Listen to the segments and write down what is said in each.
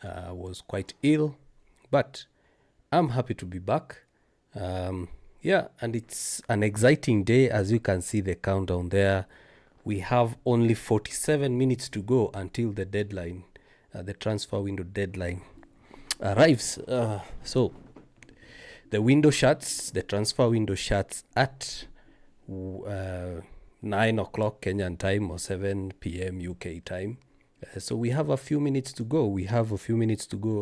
was quite ill, but I'm happy to be back. And it's an exciting day. As you can see the countdown there, we have only 47 minutes to go until the deadline, the transfer window deadline arrives. So the transfer window shuts at 9 o'clock Kenyan time or 7 p.m. UK time. So we have a few minutes to go.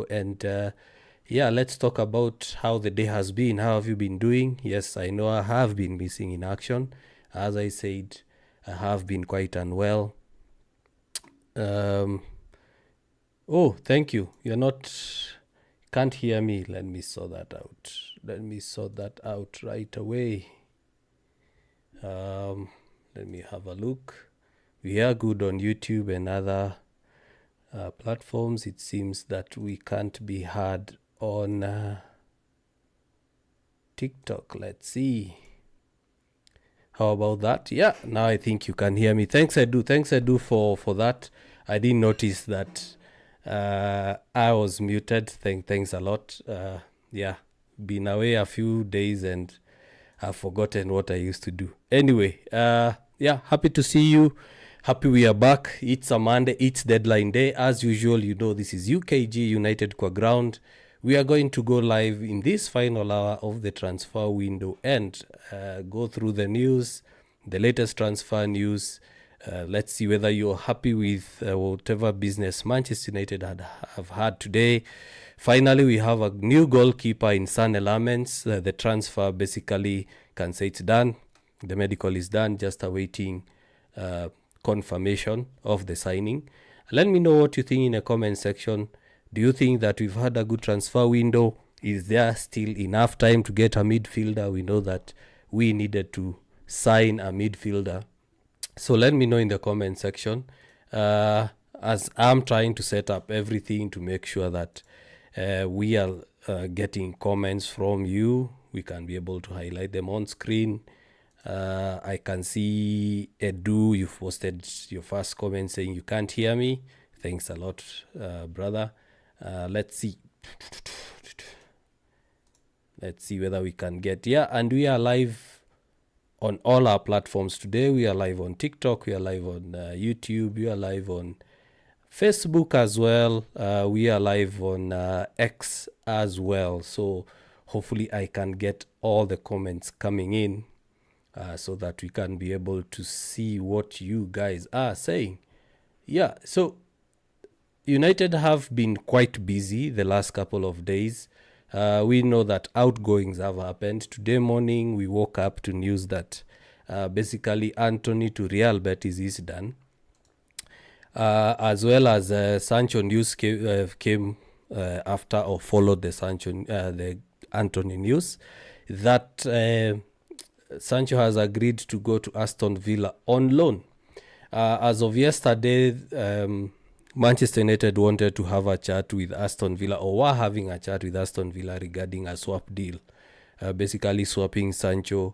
And let's talk about how the day has been. How have you been doing? Yes, I know I have been missing in action. As I said, I have been quite unwell. Oh, thank you. Can't hear me. Let me sort that out right away. Let me have a look. We are good on YouTube and other platforms. It seems that we can't be heard on TikTok. Let's see. How about that? Yeah, now I think you can hear me. Thanks, Edu, for that. I didn't notice that I was muted. Thanks a lot. Been away a few days and I've forgotten what I used to do. Anyway, happy to see you. Happy we are back. It's a Monday. It's deadline day. As usual, this is UKG United Qua Ground. We are going to go live in this final hour of the transfer window and go through the news, the latest transfer news. Let's see whether you're happy with whatever business Manchester United have had today. Finally, we have a new goalkeeper in Lammens. The transfer basically can say it's done. The medical is done, just awaiting confirmation of the signing. Let me know what you think in the comment section. Do you think that we've had a good transfer window? Is there still enough time to get a midfielder? We know that we needed to sign a midfielder. So let me know in the comment section. As I'm trying to set up everything to make sure that we are getting comments from you. We can be able to highlight them on screen. I can see Edu, you've posted your first comment saying you can't hear me. Thanks a lot, brother. Let's see whether we can get and we are live on all our platforms today. We are live on TikTok, we are live on YouTube, we are live on Facebook as well. We are live on X as well. So hopefully I can get all the comments coming in so that we can be able to see what you guys are saying. So United have been quite busy the last couple of days. We know that outgoings have happened. Today morning, we woke up to news that basically Anthony to Real Betis is done. As well as Sancho news came after or followed the Anthony news that Sancho has agreed to go to Aston Villa on loan. As of yesterday, Manchester United wanted to have a chat with Aston Villa, or were having a chat with Aston Villa regarding a swap deal, basically swapping Sancho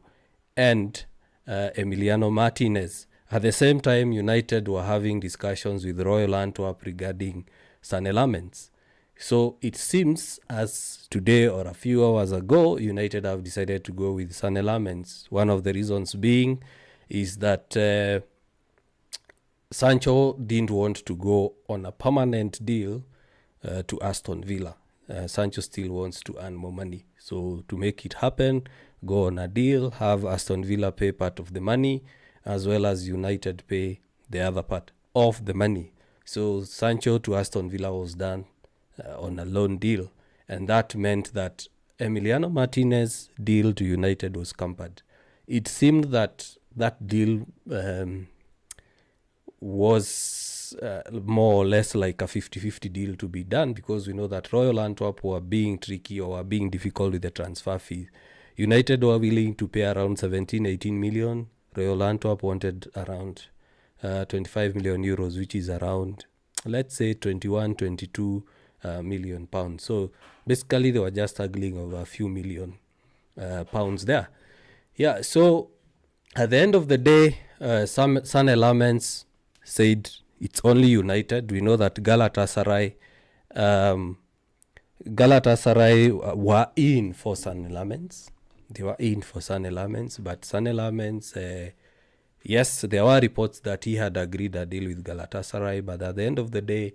and Emiliano Martínez. At the same time, United were having discussions with Royal Antwerp regarding Lammens. So it seems as today or a few hours ago, United have decided to go with Lammens. One of the reasons being is that Sancho didn't want to go on a permanent deal to Aston Villa. Sancho still wants to earn more money. So to make it happen, go on a deal, have Aston Villa pay part of the money, as well as United pay the other part of the money. So Sancho to Aston Villa was done on a loan deal. And that meant that Emiliano Martínez deal to United was scampered. It seemed that deal was more or less like a 50-50 deal to be done, because we know that Royal Antwerp were being tricky or were being difficult with the transfer fee. United were willing to pay around 17-18 million. Royal Antwerp wanted around 25 million euros, which is around, let's say, 21-22 million pounds. So basically they were just haggling over a few million pounds there. So at the end of the day, Lammens said it's only United. We know that Galatasaray Galatasaray were in for Lammens. They were in for Lammens, but Lammens, yes, there were reports that he had agreed a deal with Galatasaray, but at the end of the day,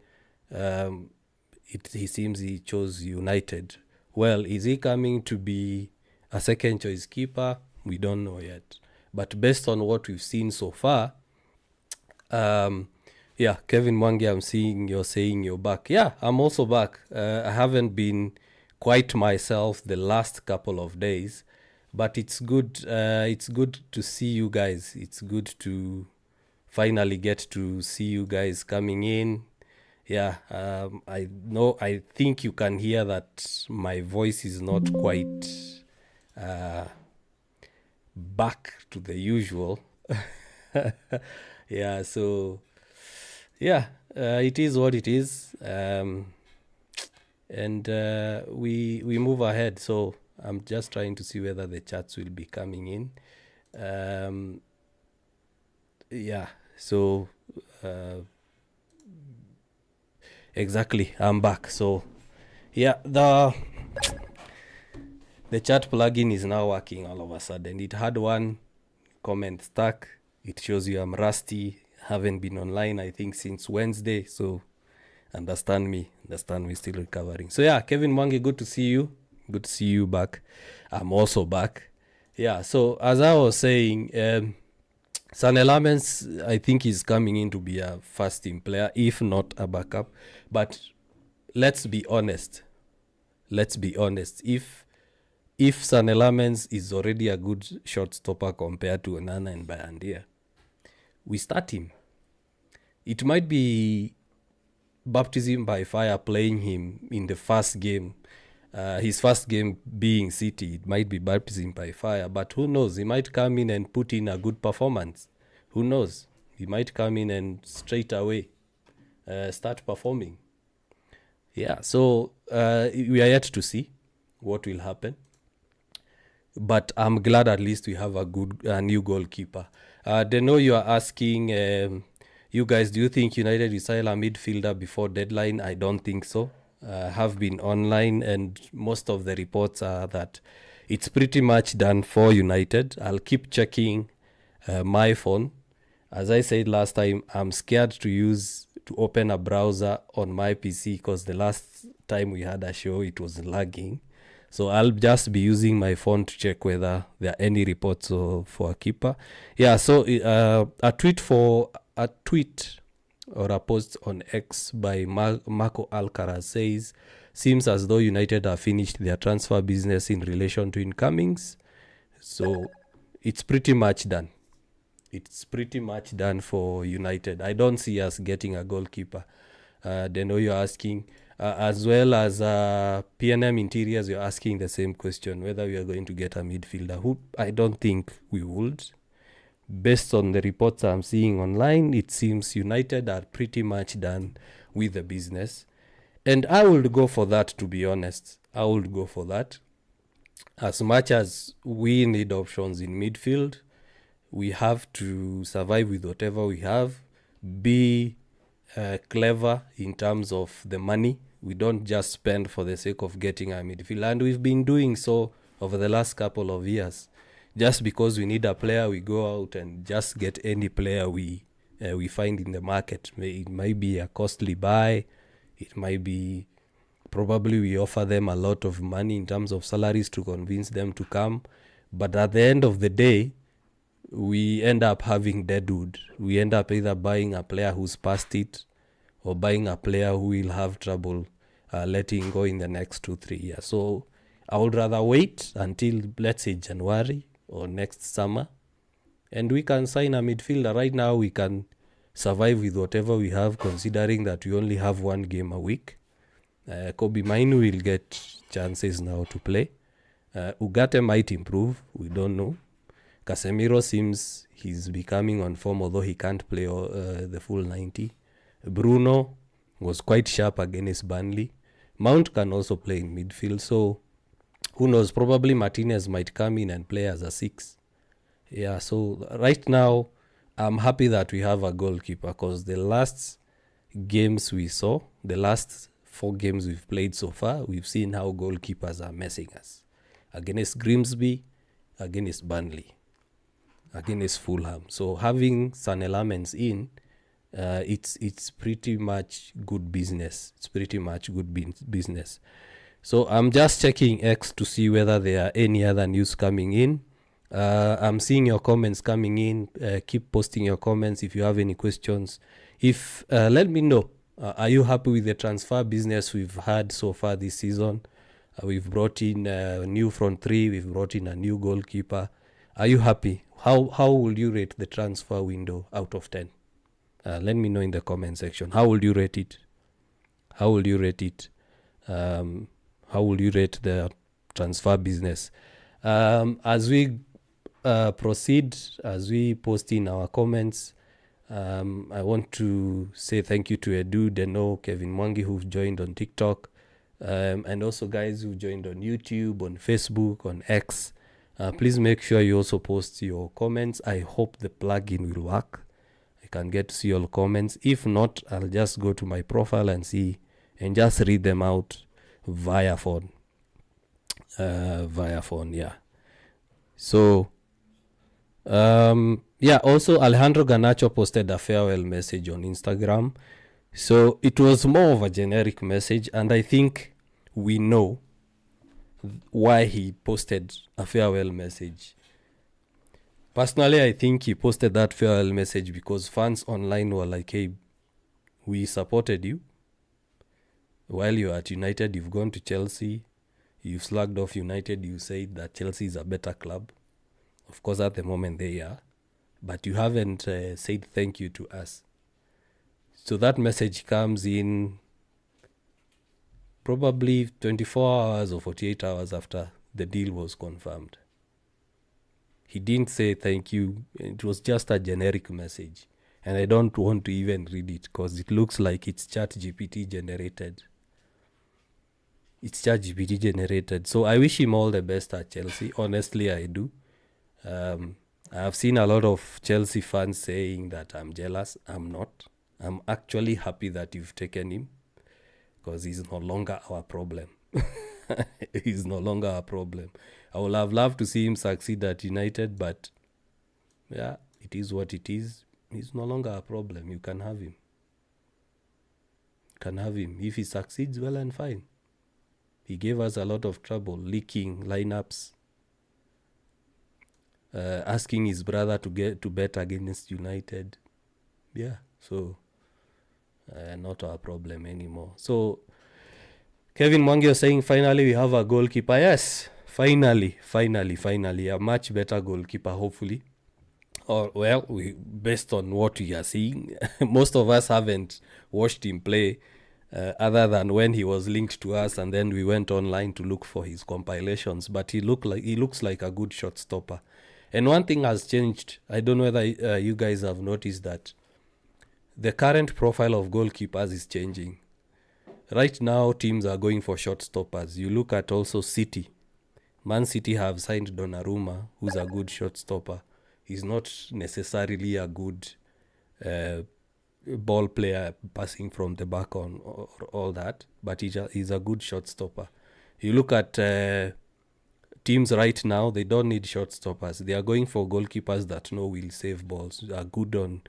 he seems he chose United. Well, is he coming to be a second choice keeper? We don't know yet. But based on what we've seen so far, yeah, Kevin Mwangi, I'm seeing you're saying you're back. Yeah, I'm also back. I haven't been quite myself the last couple of days, but it's good. It's good to see you guys. It's good to finally get to see you guys coming in. Yeah, I think you can hear that my voice is not quite back to the usual. Yeah, so yeah, it is what it is, and we move ahead. So I'm just trying to see whether the chats will be coming in. Yeah, so exactly, I'm back. So yeah, the chat plugin is now working all of a sudden. It had one comment stuck. It shows you I'm rusty, haven't been online I think since Wednesday, so understand me, still recovering. So yeah, Kevin Mwangi, good to see you back. I'm also back. Yeah, so as I was saying, Lammens, I think he's coming in to be a first team player, if not a backup. But let's be honest. If Lammens is already a good shot stopper compared to Onana and Bayandia, we start him. It might be baptism by fire playing him in the first game. His first game being City, it might be baptism by fire, but who knows? He might come in and put in a good performance. Who knows? He might come in and straight away start performing. Yeah, so we are yet to see what will happen. But I'm glad at least we have a new goalkeeper. Deno, you are asking, you guys, do you think United will sign a midfielder before deadline? I don't think so. Have been online, and most of the reports are that it's pretty much done for United. I'll keep checking my phone. As I said last time, I'm scared to open a browser on my PC because the last time we had a show, it was lagging. So I'll just be using my phone to check whether there are any reports for a keeper. Yeah, so a tweet or a post on X by Marco Alcaraz says, seems as though United have finished their transfer business in relation to incomings. So it's pretty much done. It's pretty much done for United. I don't see us getting a goalkeeper. Deno, you're asking, as well as PNM Interiors, you're asking the same question, whether we are going to get a midfielder. Who I don't think we would. Based on the reports I'm seeing online, it seems United are pretty much done with the business. And I would go for that, to be honest. I would go for that. As much as we need options in midfield, we have to survive with whatever we have. Be clever in terms of the money. We don't just spend for the sake of getting a midfielder. And we've been doing so over the last couple of years. Just because we need a player, we go out and just get any player we find in the market. It might be a costly buy. It might be probably we offer them a lot of money in terms of salaries to convince them to come. But at the end of the day, we end up having deadwood. We end up either buying a player who's past it or buying a player who will have trouble letting go in the next 2-3 years. So I would rather wait until, let's say, January or next summer, and we can sign a midfielder. Right now we can survive with whatever we have, considering that we only have one game a week. Kobe Mainu will get chances now to play. Ugarte might improve, we don't know. Casemiro seems he's becoming on form, although he can't play the full 90. Bruno was quite sharp against Burnley. Mount can also play in midfield, so who knows, probably Martínez might come in and play as a 6. Yeah, so right now, I'm happy that we have a goalkeeper, because the last games we saw, the last 4 games we've played so far, we've seen how goalkeepers are messing us. Against Grimsby, against Burnley, against Fulham. So having Lammens in, it's pretty much good business. It's pretty much good business. So I'm just checking X to see whether there are any other news coming in. I'm seeing your comments coming in. Keep posting your comments if you have any questions. If let me know. Are you happy with the transfer business we've had so far this season? We've brought in a new front three. We've brought in a new goalkeeper. Are you happy? How would you rate the transfer window out of 10? Let me know in the comment section. How would you rate it? How would you rate it? How would you rate the transfer business? As we proceed, as we post in our comments, I want to say thank you to Edu, Deno, Kevin Mwangi, who've joined on TikTok, and also guys who joined on YouTube, on Facebook, on X. Please make sure you also post your comments. I hope the plugin will work. I can get to see all comments. If not, I'll just go to my profile and see and just read them out via phone. Yeah. So, also Alejandro Garnacho posted a farewell message on Instagram. So it was more of a generic message, and I think we know why he posted a farewell message. Personally, I think he posted that farewell message because fans online were like, hey, we supported you. While you're at United, you've gone to Chelsea. You've slugged off United. You said that Chelsea is a better club. Of course, at the moment they are. But you haven't said thank you to us. So that message comes in probably 24 hours or 48 hours after the deal was confirmed. He didn't say thank you. It was just a generic message. And I don't want to even read it because it looks like it's ChatGPT generated. It's ChatGPT generated. So I wish him all the best at Chelsea. Honestly, I do. I've seen a lot of Chelsea fans saying that I'm jealous. I'm not. I'm actually happy that you've taken him because he's no longer our problem. He's no longer our problem. I would have loved to see him succeed at United, but yeah, it is what it is. He's no longer a problem. You can have him. If he succeeds, well and fine. He gave us a lot of trouble, leaking lineups, asking his brother to bet against United. Yeah, so not our problem anymore. So Kevin Mwangi was saying, finally we have a goalkeeper. Yes, finally, a much better goalkeeper, hopefully. Or, well, based on what we are seeing, most of us haven't watched him play other than when he was linked to us, and then we went online to look for his compilations. But he looks like a good shot stopper. And one thing has changed. I don't know whether you guys have noticed that the current profile of goalkeepers is changing. Right now, teams are going for shot stoppers. You look at also City. Man City have signed Donnarumma, who's a good shot stopper. He's not necessarily a good ball player passing from the back on or all that, but he's a good shot stopper. You look at teams right now, they don't need shot stoppers. They are going for goalkeepers that will save balls. They are good on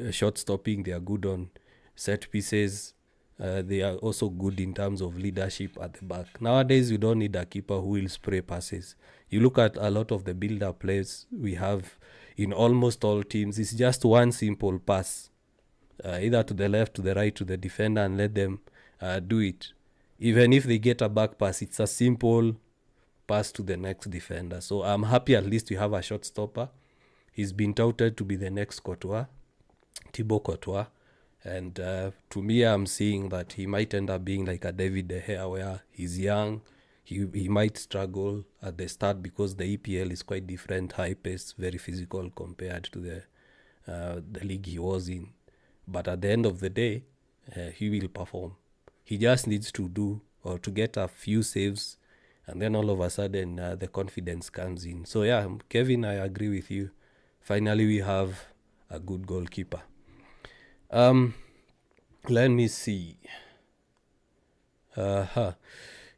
shot stopping. They are good on set pieces. They are also good in terms of leadership at the back. Nowadays, you don't need a keeper who will spray passes. You look at a lot of the build-up plays we have in almost all teams. It's just one simple pass, either to the left, to the right, to the defender, and let them do it. Even if they get a back pass, it's a simple pass to the next defender. So I'm happy at least we have a shot stopper. He's been touted to be the next Courtois, Thibaut Courtois. And to me, I'm seeing that he might end up being like a David De Gea, where he's young. He might struggle at the start because the EPL is quite different, high-paced, very physical compared to the league he was in. But at the end of the day, he will perform. He just needs to do or to get a few saves, and then all of a sudden the confidence comes in. So yeah, Kevin, I agree with you. Finally, we have a good goalkeeper. Let me see. Uh-huh.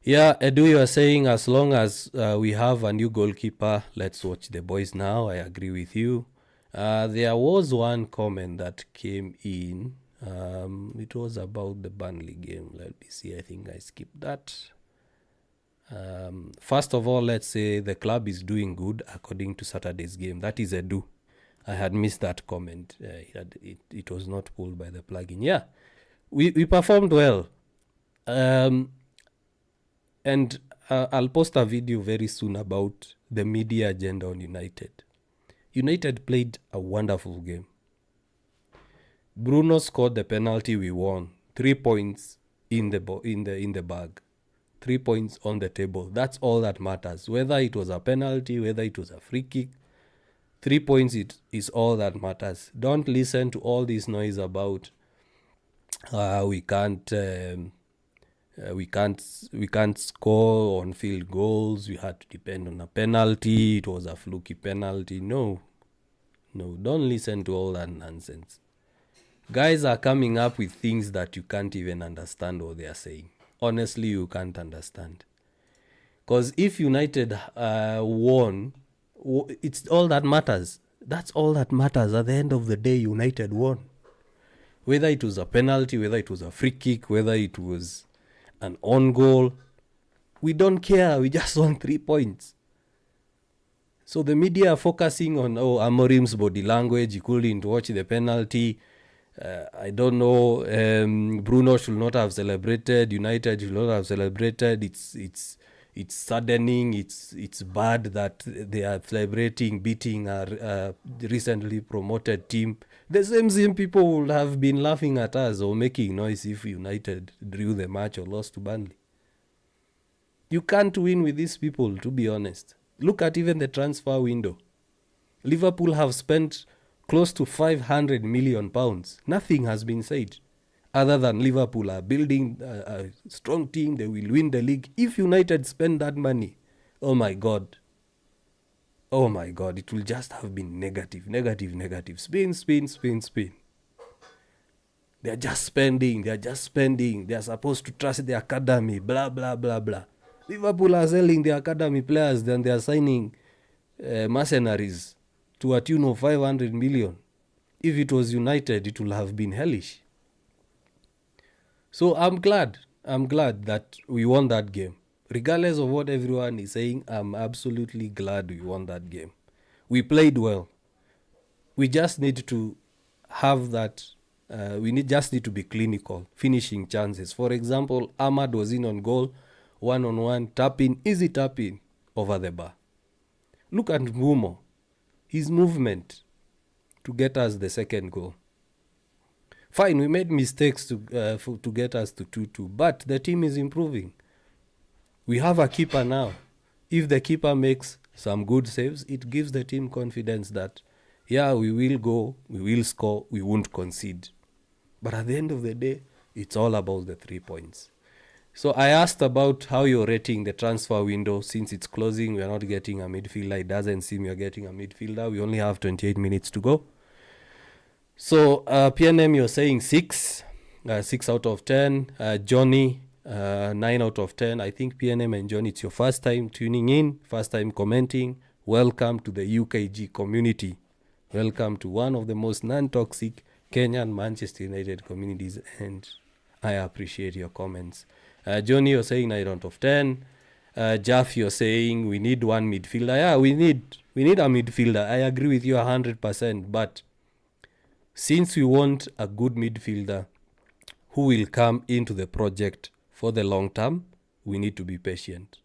Yeah, Edu, you are saying as long as we have a new goalkeeper, let's watch the boys now. I agree with you. There was one comment that came in. It was about the Burnley game. Let me see. I think I skipped that. First of all, let's say the club is doing good according to Saturday's game. That is Edu. I had missed that comment. It was not pulled by the plugin. Yeah, we performed well. And I'll post a video very soon about the media agenda on United. United played a wonderful game. Bruno scored the penalty, we won. 3 points in the bag. 3 points on the table. That's all that matters. Whether it was a penalty, whether it was a free kick, 3 points is all that matters. Don't listen to all this noise about we can't score on field goals. We had to depend on a penalty. It was a fluky penalty. No, don't listen to all that nonsense. Guys are coming up with things that you can't even understand what they are saying. Honestly, you can't understand. Because if United won, it's all that matters. That's all that matters. At the end of the day, United won. Whether it was a penalty, whether it was a free kick, whether it was an own goal, we don't care. We just want 3 points. So the media are focusing on, Amorim's body language. He couldn't watch the penalty. I don't know. Bruno should not have celebrated. United should not have celebrated. It's saddening. It's bad that they are celebrating beating a recently promoted team. The same people would have been laughing at us or making noise if United drew the match or lost to Burnley. You can't win with these people, to be honest. Look at even the transfer window. Liverpool have spent close to £500 million. Nothing has been said other than Liverpool are building a strong team. They will win the league. If United spend that money, oh my God, it will just have been negative. Spin. They're just spending. They're supposed to trust the academy, blah, blah, blah, blah. Liverpool are selling the academy players, then they are signing mercenaries to a tune of 500 million. If it was United, it would have been hellish. So I'm glad that we won that game. Regardless of what everyone is saying, I'm absolutely glad we won that game. We played well. We just need to have that, just need to be clinical, finishing chances. For example, Ahmad was in on goal, one-on-one, easy tap-in over the bar. Look at Mbumo, his movement to get us the second goal. Fine, we made mistakes to get us to 2-2, but the team is improving. We have a keeper now. If the keeper makes some good saves, it gives the team confidence that, we will go, we will score, we won't concede. But at the end of the day, it's all about the 3 points. So I asked about how you're rating the transfer window. Since it's closing, we're not getting a midfielder. It doesn't seem you're getting a midfielder. We only have 28 minutes to go. So PNM, you're saying 6 out of 10. Johnny, 9 out of 10. I think PNM and Johnny, it's your first time tuning in, first time commenting. Welcome to the UKG community. Welcome to one of the most non-toxic Kenyan Manchester United communities, and I appreciate your comments. Johnny, you're saying 9 out of 10. Jeff, you're saying we need one midfielder. Yeah, we need a midfielder. I agree with you 100%. But since we want a good midfielder who will come into the project for the long term, we need to be patient.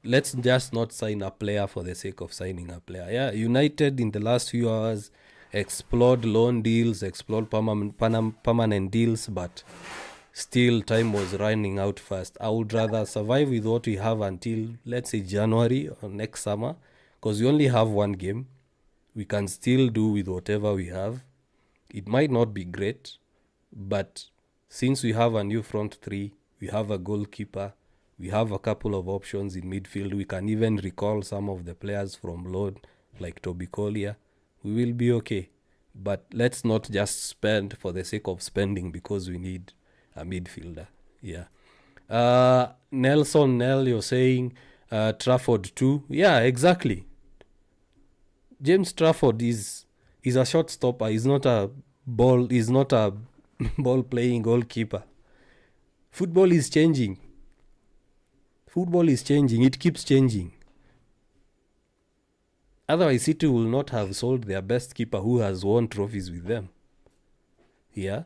Let's just not sign a player for the sake of signing a player. Yeah, United in the last few hours explored loan deals, explored permanent deals, but still time was running out fast. I would rather survive with what we have until, let's say, January or next summer, because we only have one game. We can still do with whatever we have. It might not be great, but since we have a new front three, we have a goalkeeper, we have a couple of options in midfield, we can even recall some of the players from loan, like Toby Collier, we will be okay. But let's not just spend for the sake of spending because we need a midfielder. Yeah. Nelson Nell, you're saying Trafford too. Yeah, exactly. James Trafford is a shot stopper. He's not a ball. He's not a ball playing goalkeeper. Football is changing. Football is changing. It keeps changing. Otherwise, City will not have sold their best keeper who has won trophies with them. Yeah.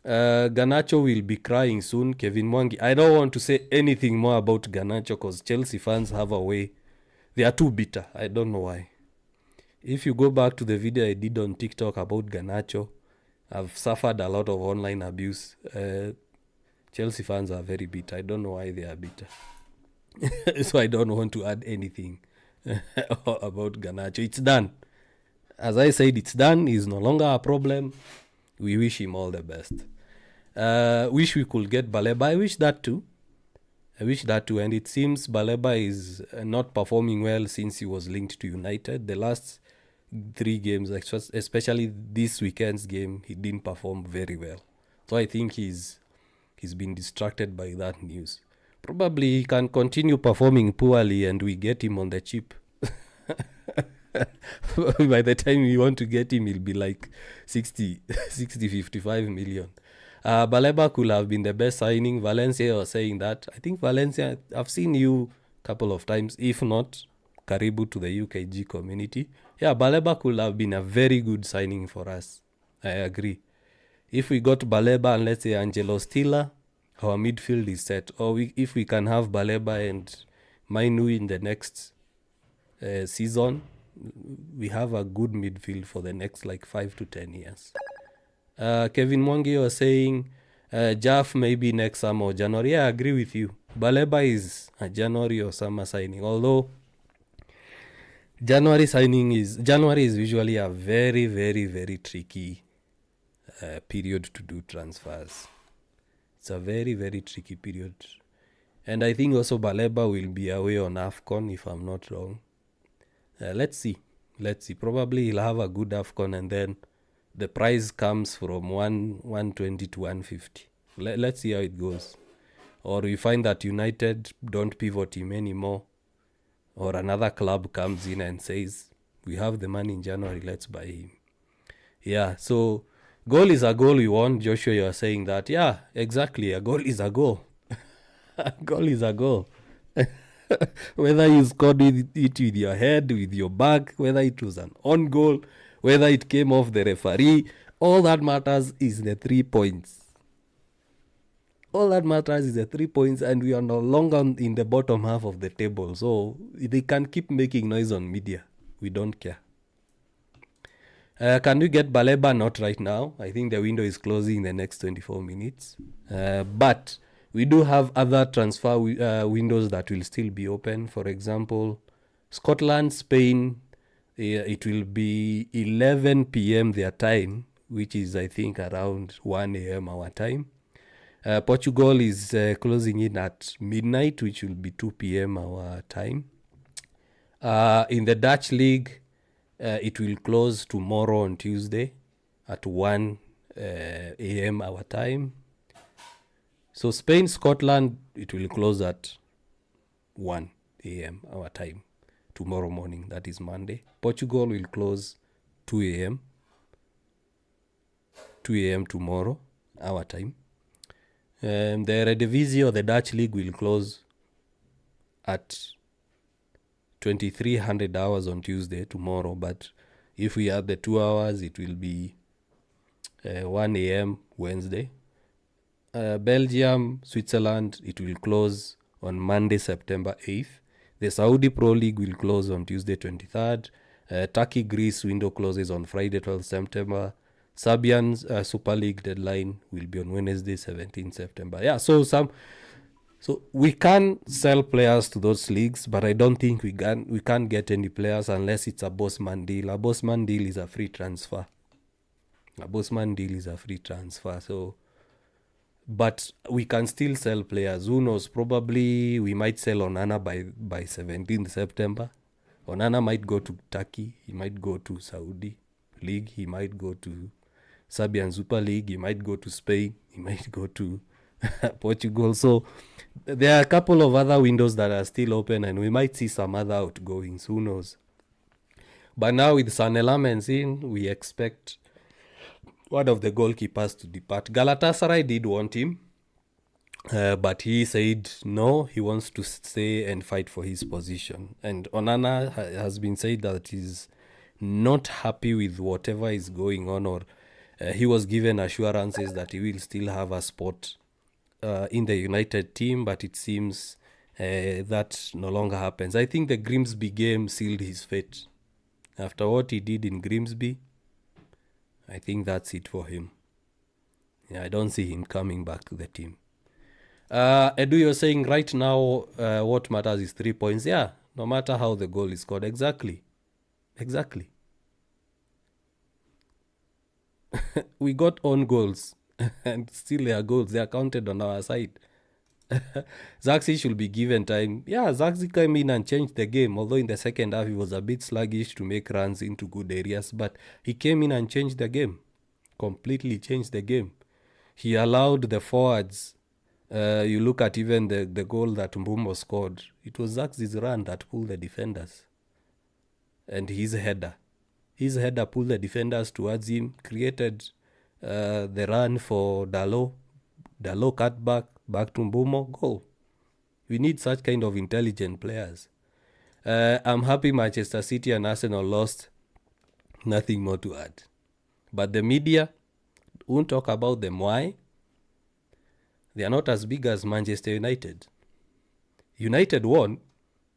Garnacho will be crying soon. Kevin Mwangi. I don't want to say anything more about Garnacho because Chelsea fans have a way. They are too bitter. I don't know why. If you go back to the video I did on TikTok about Garnacho, I've suffered a lot of online abuse. Chelsea fans are very bitter. I don't know why they are bitter. So I don't want to add anything about Garnacho. It's done. As I said, it's done. He's no longer a problem. We wish him all the best. Wish we could get Baleba. I wish that too. And it seems Baleba is not performing well since he was linked to United. The last 3 games, especially this weekend's game, he didn't perform very well. So I think he's been distracted by that news. Probably he can continue performing poorly and we get him on the cheap. By the time we want to get him, he'll be like 55 million. Baleba could have been the best signing. Valencia was saying that. I think Valencia, I've seen you a couple of times. If not, karibu to the UKG community. Yeah, Baleba could have been a very good signing for us. I agree. If we got Baleba and let's say Angelo Stiller, our midfield is set. Or if we can have Baleba and Mainu in the next season, we have a good midfield for the next like 5 to 10 years. Kevin Mwangi was saying Jaff maybe next summer or January. Yeah, I agree with you. Baleba is a January or summer signing. Although January is usually a very, very, very tricky period to do transfers. It's a very, very tricky period. And I think also Baleba will be away on AFCON if I'm not wrong. Let's see. Probably he'll have a good AFCON and then the price comes from 120 to 150. Let's see how it goes. Or we find that United don't pivot him anymore. Or another club comes in and says, we have the money in January, let's buy him. Yeah, so goal is a goal we want. Joshua, you are saying that. Yeah, exactly. A goal is a goal. A goal is a goal. Whether you scored it with your head, with your back, whether it was an on goal, whether it came off the referee, all that matters is the 3 points. All that matters is the 3 points, and we are no longer in the bottom half of the table. So they can keep making noise on media. We don't care. Can we get Baleba? Not right now. I think the window is closing in the next 24 minutes. But we do have other transfer windows that will still be open. For example, Scotland, Spain, it will be 11 p.m. their time, which is, I think, around 1 a.m. our time. Portugal is closing in at midnight, which will be 2 p.m. our time. In the Dutch League, it will close tomorrow on Tuesday at 1 a.m. our time. So Spain, Scotland, it will close at 1 a.m. our time tomorrow morning. That is Monday. Portugal will close 2 a.m. 2 a.m. tomorrow our time. The Eredivisie or the Dutch League will close at 2300 hours on Tuesday, tomorrow. But if we add the 2 hours, it will be 1 a.m. Wednesday. Belgium, Switzerland, it will close on Monday, September 8th. The Saudi Pro League will close on Tuesday, 23rd. Turkey, Greece window closes on Friday, 12th September. Serbian's Super League deadline will be on Wednesday, 17th September. Yeah, so we can sell players to those leagues, but I don't think we can't get any players unless it's a Bosman deal. A Bosman deal is a free transfer. So, but we can still sell players. Who knows? Probably we might sell Onana by 17th September. Onana might go to Turkey. He might go to Saudi League. He might go to Serbian Super League. He might go to Spain. He might go to Portugal. So there are a couple of other windows that are still open, and we might see some other outgoings. Who knows? But now with Lammens in, we expect one of the goalkeepers to depart. Galatasaray did want him, but he said no, he wants to stay and fight for his position. And Onana has been said that he's not happy with whatever is going on, or he was given assurances that he will still have a spot in the United team, but it seems that no longer happens. I think the Grimsby game sealed his fate. After what he did in Grimsby, I think that's it for him. Yeah, I don't see him coming back to the team. Edu, you're saying right now what matters is 3 points. Yeah, no matter how the goal is scored. Exactly. We got own goals and still they are goals. They are counted on our side. Zaxi should be given time. Yeah, Zaxi came in and changed the game, although in the second half he was a bit sluggish to make runs into good areas, but he came in and changed the game. Completely changed the game. He allowed the forwards. You look at even the goal that Mbumbo scored. It was Zaxi's run that pulled the defenders. And his header pulled the defenders towards him, created the run for Dalo. Dalo cut back to Mbumo, goal. We need such kind of intelligent players. I'm happy Manchester City and Arsenal lost. Nothing more to add. But the media won't talk about them. Why? They are not as big as Manchester United. United won,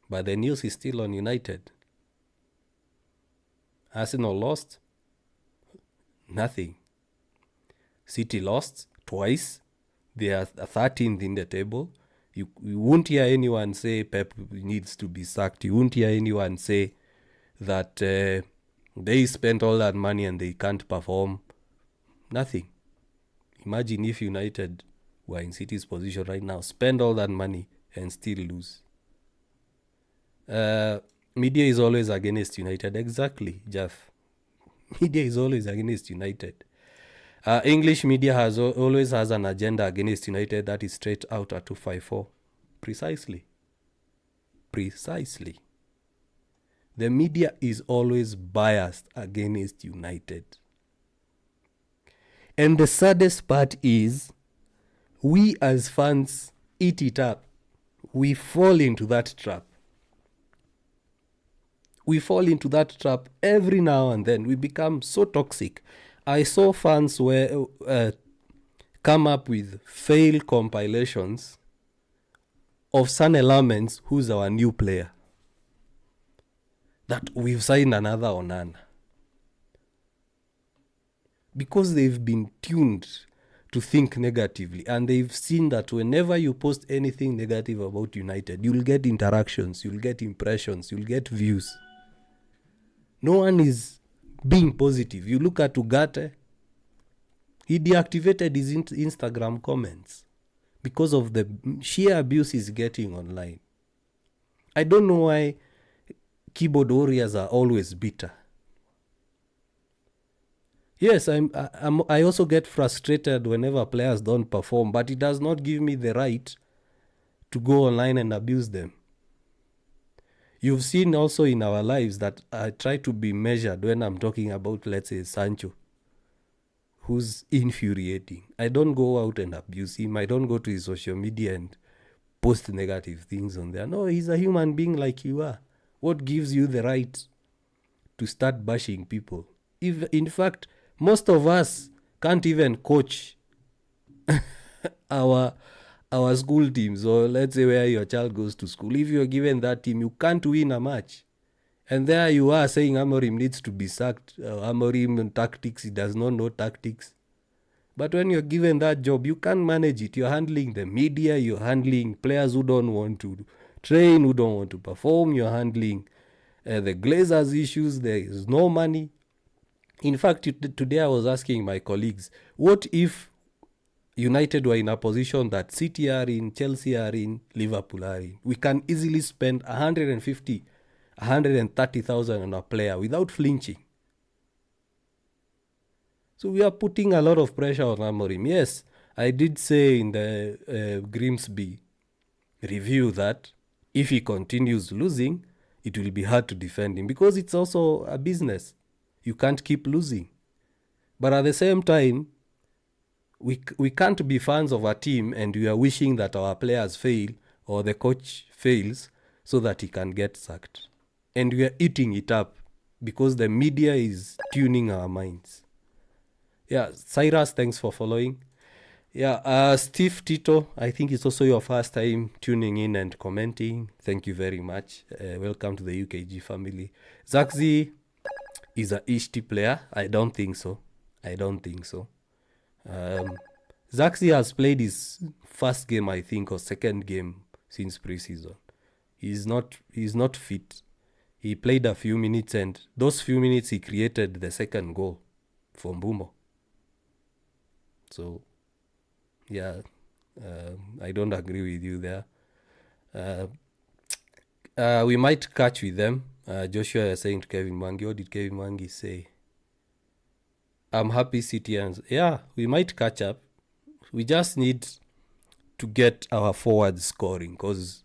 but the news is still on United. Arsenal lost. Nothing. City lost twice. They are 13th in the table. You won't hear anyone say Pep needs to be sacked. You won't hear anyone say that they spent all that money and they can't perform. Nothing. Imagine if United were in City's position right now, spend all that money and still lose. Media is always against United. Exactly, Jeff. Media is always against United. English media always has an agenda against United that is straight out at 254. Precisely. The media is always biased against United. And the saddest part is, we as fans eat it up. We fall into that trap. Every now and then. We become so toxic. I saw fans come up with failed compilations of Lammens, who's our new player, that we've signed another Onana. Because they've been tuned to think negatively, and they've seen that whenever you post anything negative about United, you'll get interactions, you'll get impressions, you'll get views. No one is being positive. You look at Ugarte, he deactivated his Instagram comments because of the sheer abuse he's getting online. I don't know why keyboard warriors are always bitter. Yes, I also get frustrated whenever players don't perform, but it does not give me the right to go online and abuse them. You've seen also in our lives that I try to be measured when I'm talking about, let's say, Sancho, who's infuriating. I don't go out and abuse him. I don't go to his social media and post negative things on there. No, he's a human being like you are. What gives you the right to start bashing people? In fact, most of us can't even coach our school teams, or let's say where your child goes to school. If you're given that team, you can't win a match. And there you are saying Amorim needs to be sacked. Amorim tactics, he does not know tactics. But when you're given that job, you can't manage it. You're handling the media, you're handling players who don't want to train, who don't want to perform, you're handling the Glazers issues, there is no money. In fact, today I was asking my colleagues, what if United were in a position that City are in, Chelsea are in, Liverpool are in? We can easily spend 150, 130,000 on a player without flinching. So we are putting a lot of pressure on Amorim. Yes, I did say in the Grimsby review that if he continues losing, it will be hard to defend him because it's also a business. You can't keep losing. But at the same time, we can't be fans of a team and we are wishing that our players fail or the coach fails so that he can get sacked. And we are eating it up because the media is tuning our minds. Yeah, Cyrus, thanks for following. Yeah, Steve Tito, I think it's also your first time tuning in and commenting. Thank you very much. Welcome to the UKG family. Zaxi is a Ishti player. I don't think so. Zaxi has played his first game, I think, or second game since preseason. He's not fit. He played a few minutes, and those few minutes he created the second goal for Mbumo. So, yeah, I don't agree with you there. We might catch with them. Joshua is saying to Kevin Mwangi, what did Kevin Mwangi say? I'm happy Citians. Yeah, we might catch up. We just need to get our forwards scoring because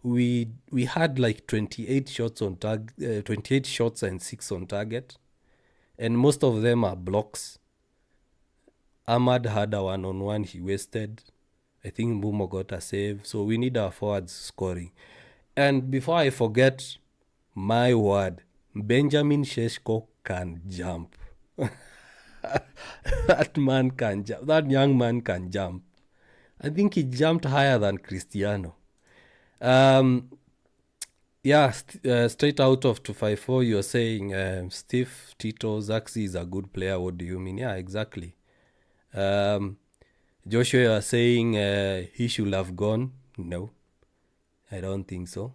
we had like 28 shots on target, 28 shots and 6 on target, and most of them are blocks. Ahmad had a one-on-one he wasted. I think Mbumo got a save. So we need our forwards scoring. And before I forget, my word, Benjamin Sheshko can jump. That man can jump. That young man can jump. I think he jumped higher than Cristiano. Yeah, straight out of 254, you're saying Steve Tito Zaxi is a good player. What do you mean? Yeah, exactly. Joshua, you are saying he should have gone. No, I don't think so.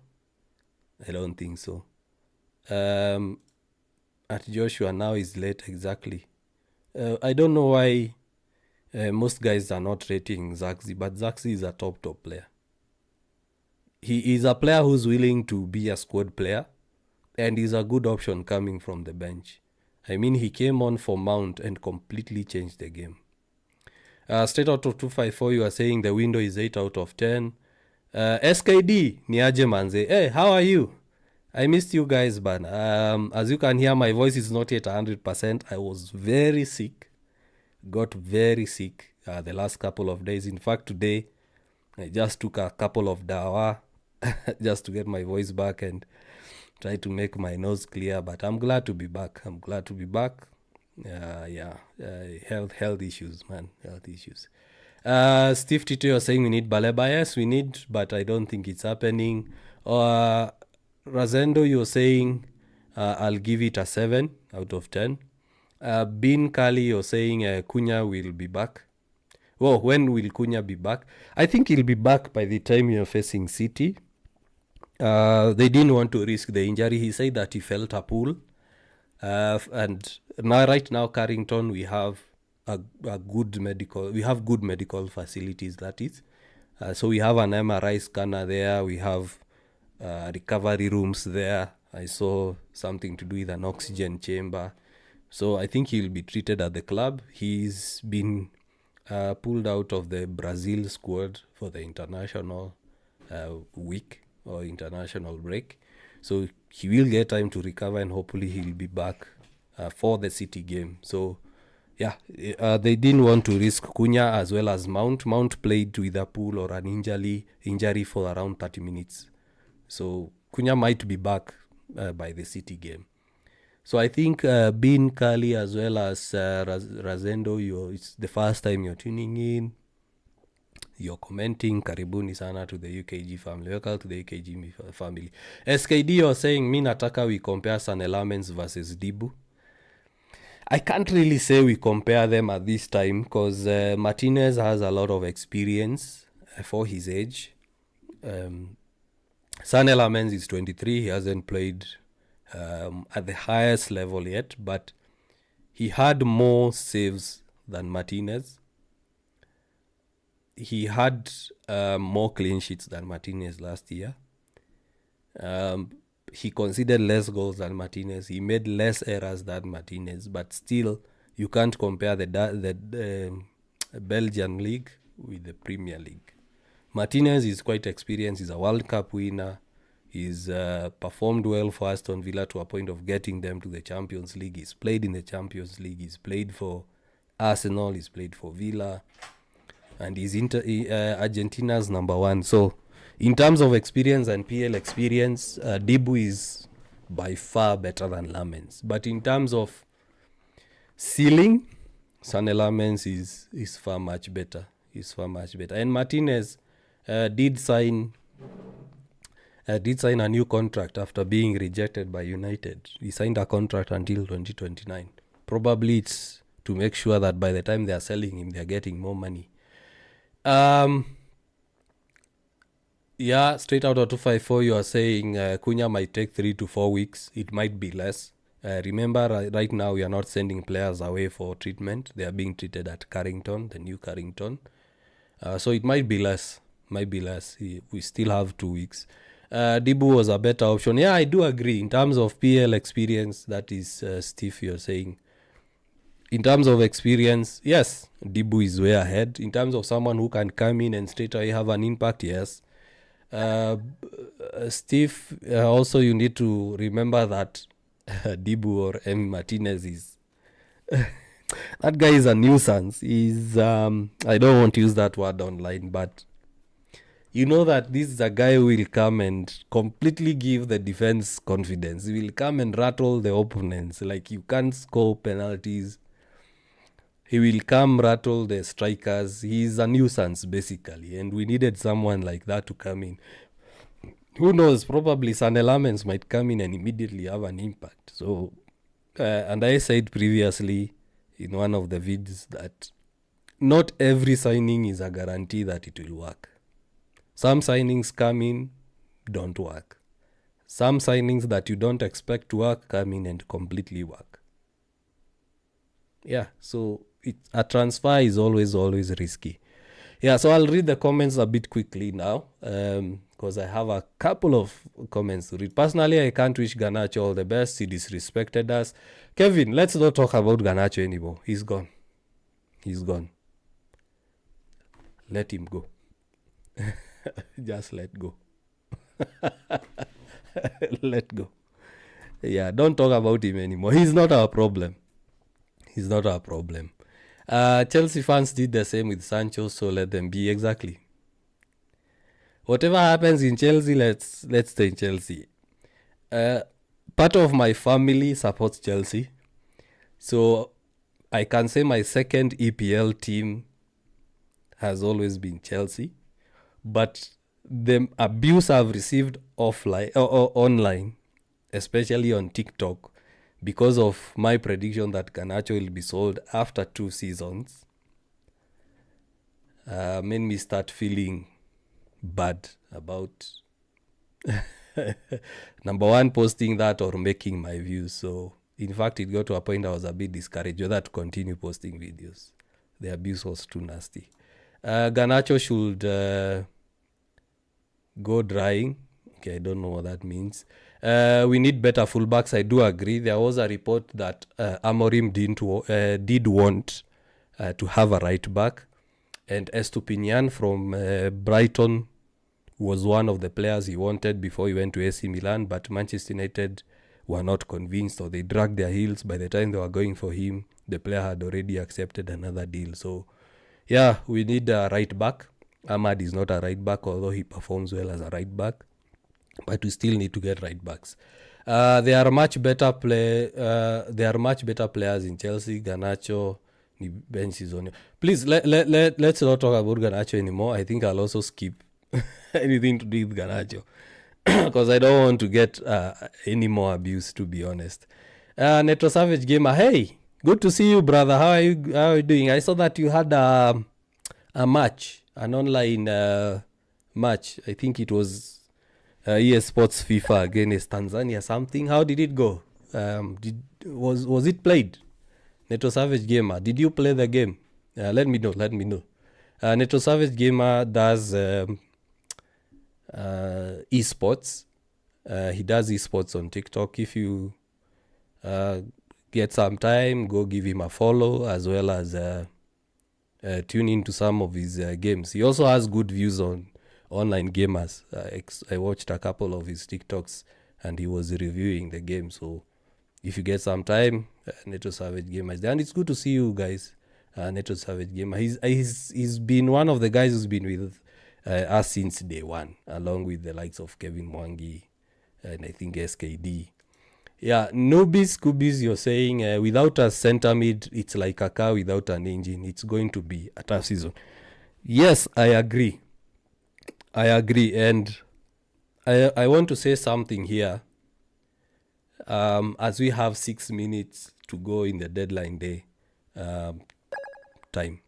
At Joshua now is late, exactly. I don't know why most guys are not rating Zaxi, but Zaxi is a top player. He is a player who's willing to be a squad player, and he's a good option coming from the bench. I mean, he came on for Mount and completely changed the game. Straight out of 254, you are saying the window is 8 out of 10. SKD, Niaje Manze. Hey, how are you? I missed you guys, but as you can hear, my voice is not yet 100%. I was very sick. Got very sick the last couple of days. In fact, today, I just took a couple of dawa just to get my voice back and try to make my nose clear. But I'm glad to be back. Health issues, man. Health issues. Steve Tito, you're saying we need Baleba. Yes, we need, but I don't think it's happening. Razendo, you're saying I'll give it a 7 out of 10. Bin Kali, you're saying Cunha will be back. Well, when will Cunha be back? I think he'll be back by the time you're facing City. They didn't want to risk the injury. He said that he felt a pull. And now, right now, Carrington, we have good medical facilities, that is. So we have an MRI scanner there. We have recovery rooms there. I saw something to do with an oxygen chamber. So I think he'll be treated at the club. He's been pulled out of the Brazil squad for the international week or international break. So he will get time to recover and hopefully he'll be back for the City game. So, yeah, they didn't want to risk Cunha as well as Mount. Mount played with a pull or an injury for around 30 minutes. So Cunha might be back by the City game. So I think Bin Kali as well as Razendo, it's the first time you're tuning in. You're commenting. Karibuni sana to the UKG family. Welcome to the UKG family. SKD, you're saying, mi nataka we compare Lammens versus Dibu. I can't really say we compare them at this time because Martínez has a lot of experience for his age. Lammens is 23. He hasn't played at the highest level yet, but he had more saves than Martínez. He had more clean sheets than Martínez last year. He conceded less goals than Martínez. He made less errors than Martínez, but still, you can't compare the Belgian league with the Premier League. Martínez is quite experienced. He's a World Cup winner. He's performed well for Aston Villa to a point of getting them to the Champions League. He's played in the Champions League. He's played for Arsenal. He's played for Villa. And he's Argentina's number one. So in terms of experience and PL experience, Dibu is by far better than Lammens. But in terms of ceiling, Lammens is far much better. And Martínez did sign a new contract after being rejected by United. He signed a contract until 2029. Probably it's to make sure that by the time they are selling him, they are getting more money. Straight out of 254, you are saying Cunha might take 3 to 4 weeks. It might be less. Remember, right now we are not sending players away for treatment. They are being treated at Carrington, the new Carrington. So it might be less. We still have 2 weeks. Dibu was a better option. Yeah, I do agree. In terms of PL experience, that is Steve, you're saying. In terms of experience, yes, Dibu is way ahead. In terms of someone who can come in and straight away have an impact, yes. Steve, also you need to remember that Dibu or Martínez is... that guy is a nuisance. He's, I don't want to use that word online, but you know that this is a guy who will come and completely give the defense confidence. He will come and rattle the opponents. Like, you can't score penalties. He will come rattle the strikers. He's a nuisance, basically. And we needed someone like that to come in. Who knows? Probably Lammens might come in and immediately have an impact. So, and I said previously in one of the vids that not every signing is a guarantee that it will work. Some signings come in, don't work. Some signings that you don't expect to work come in and completely work. Yeah, so a transfer is always risky. Yeah, so I'll read the comments a bit quickly now because I have a couple of comments to read. Personally, I can't wish Garnacho all the best. He disrespected us. Kevin, let's not talk about Garnacho anymore. He's gone. Let him go. Just let go. Let go. Yeah, don't talk about him anymore. He's not our problem. Chelsea fans did the same with Sancho, so let them be. Exactly. Whatever happens in Chelsea, let's stay in Chelsea. Part of my family supports Chelsea, so I can say my second EPL team has always been Chelsea. But the abuse I've received offline or online, especially on TikTok, because of my prediction that Garnacho will be sold after 2 seasons, made me start feeling bad about number one, posting that or making my views. So in fact, it got to a point I was a bit discouraged whether to continue posting videos. The abuse was too nasty. Garnacho should go drying. Okay, I don't know what that means. We need better fullbacks. I do agree. There was a report that Amorim did want to have a right back, and Estupinian from Brighton was one of the players he wanted before he went to AC Milan, but Manchester United were not convinced, or they dragged their heels. By the time they were going for him, the player had already accepted another deal. So yeah, we need a right back. Ahmad is not a right back, although he performs well as a right back. But we still need to get right backs. There are much better players in Chelsea. Garnacho, bench is on you. Please let's not talk about Garnacho anymore. I think I'll also skip anything to do with Garnacho because I don't want to get any more abuse, to be honest. Neto Savage Gamer, hey, good to see you, brother. How are you doing? I saw that you had a match, an online match. I think it was EA Sports FIFA against Tanzania something. How did it go? Was it played? Neto Savage Gamer, did you play the game? Let me know. Neto Savage Gamer does esports. He does esports on TikTok. If you get some time, go give him a follow, as well as tune into some of his games. He also has good views on online gamers. I watched a couple of his TikToks and he was reviewing the game. So if you get some time, Neto Savage Gamer is there. And it's good to see you guys, Neto Savage Gamer. He's been one of the guys who's been with us since day one, along with the likes of Kevin Mwangi and I think SKD. Yeah, Nobis Kubis, you're saying without a center mid, it's like a car without an engine. It's going to be a tough season. Yes, I agree. And I want to say something here. As we have 6 minutes to go in the deadline day time,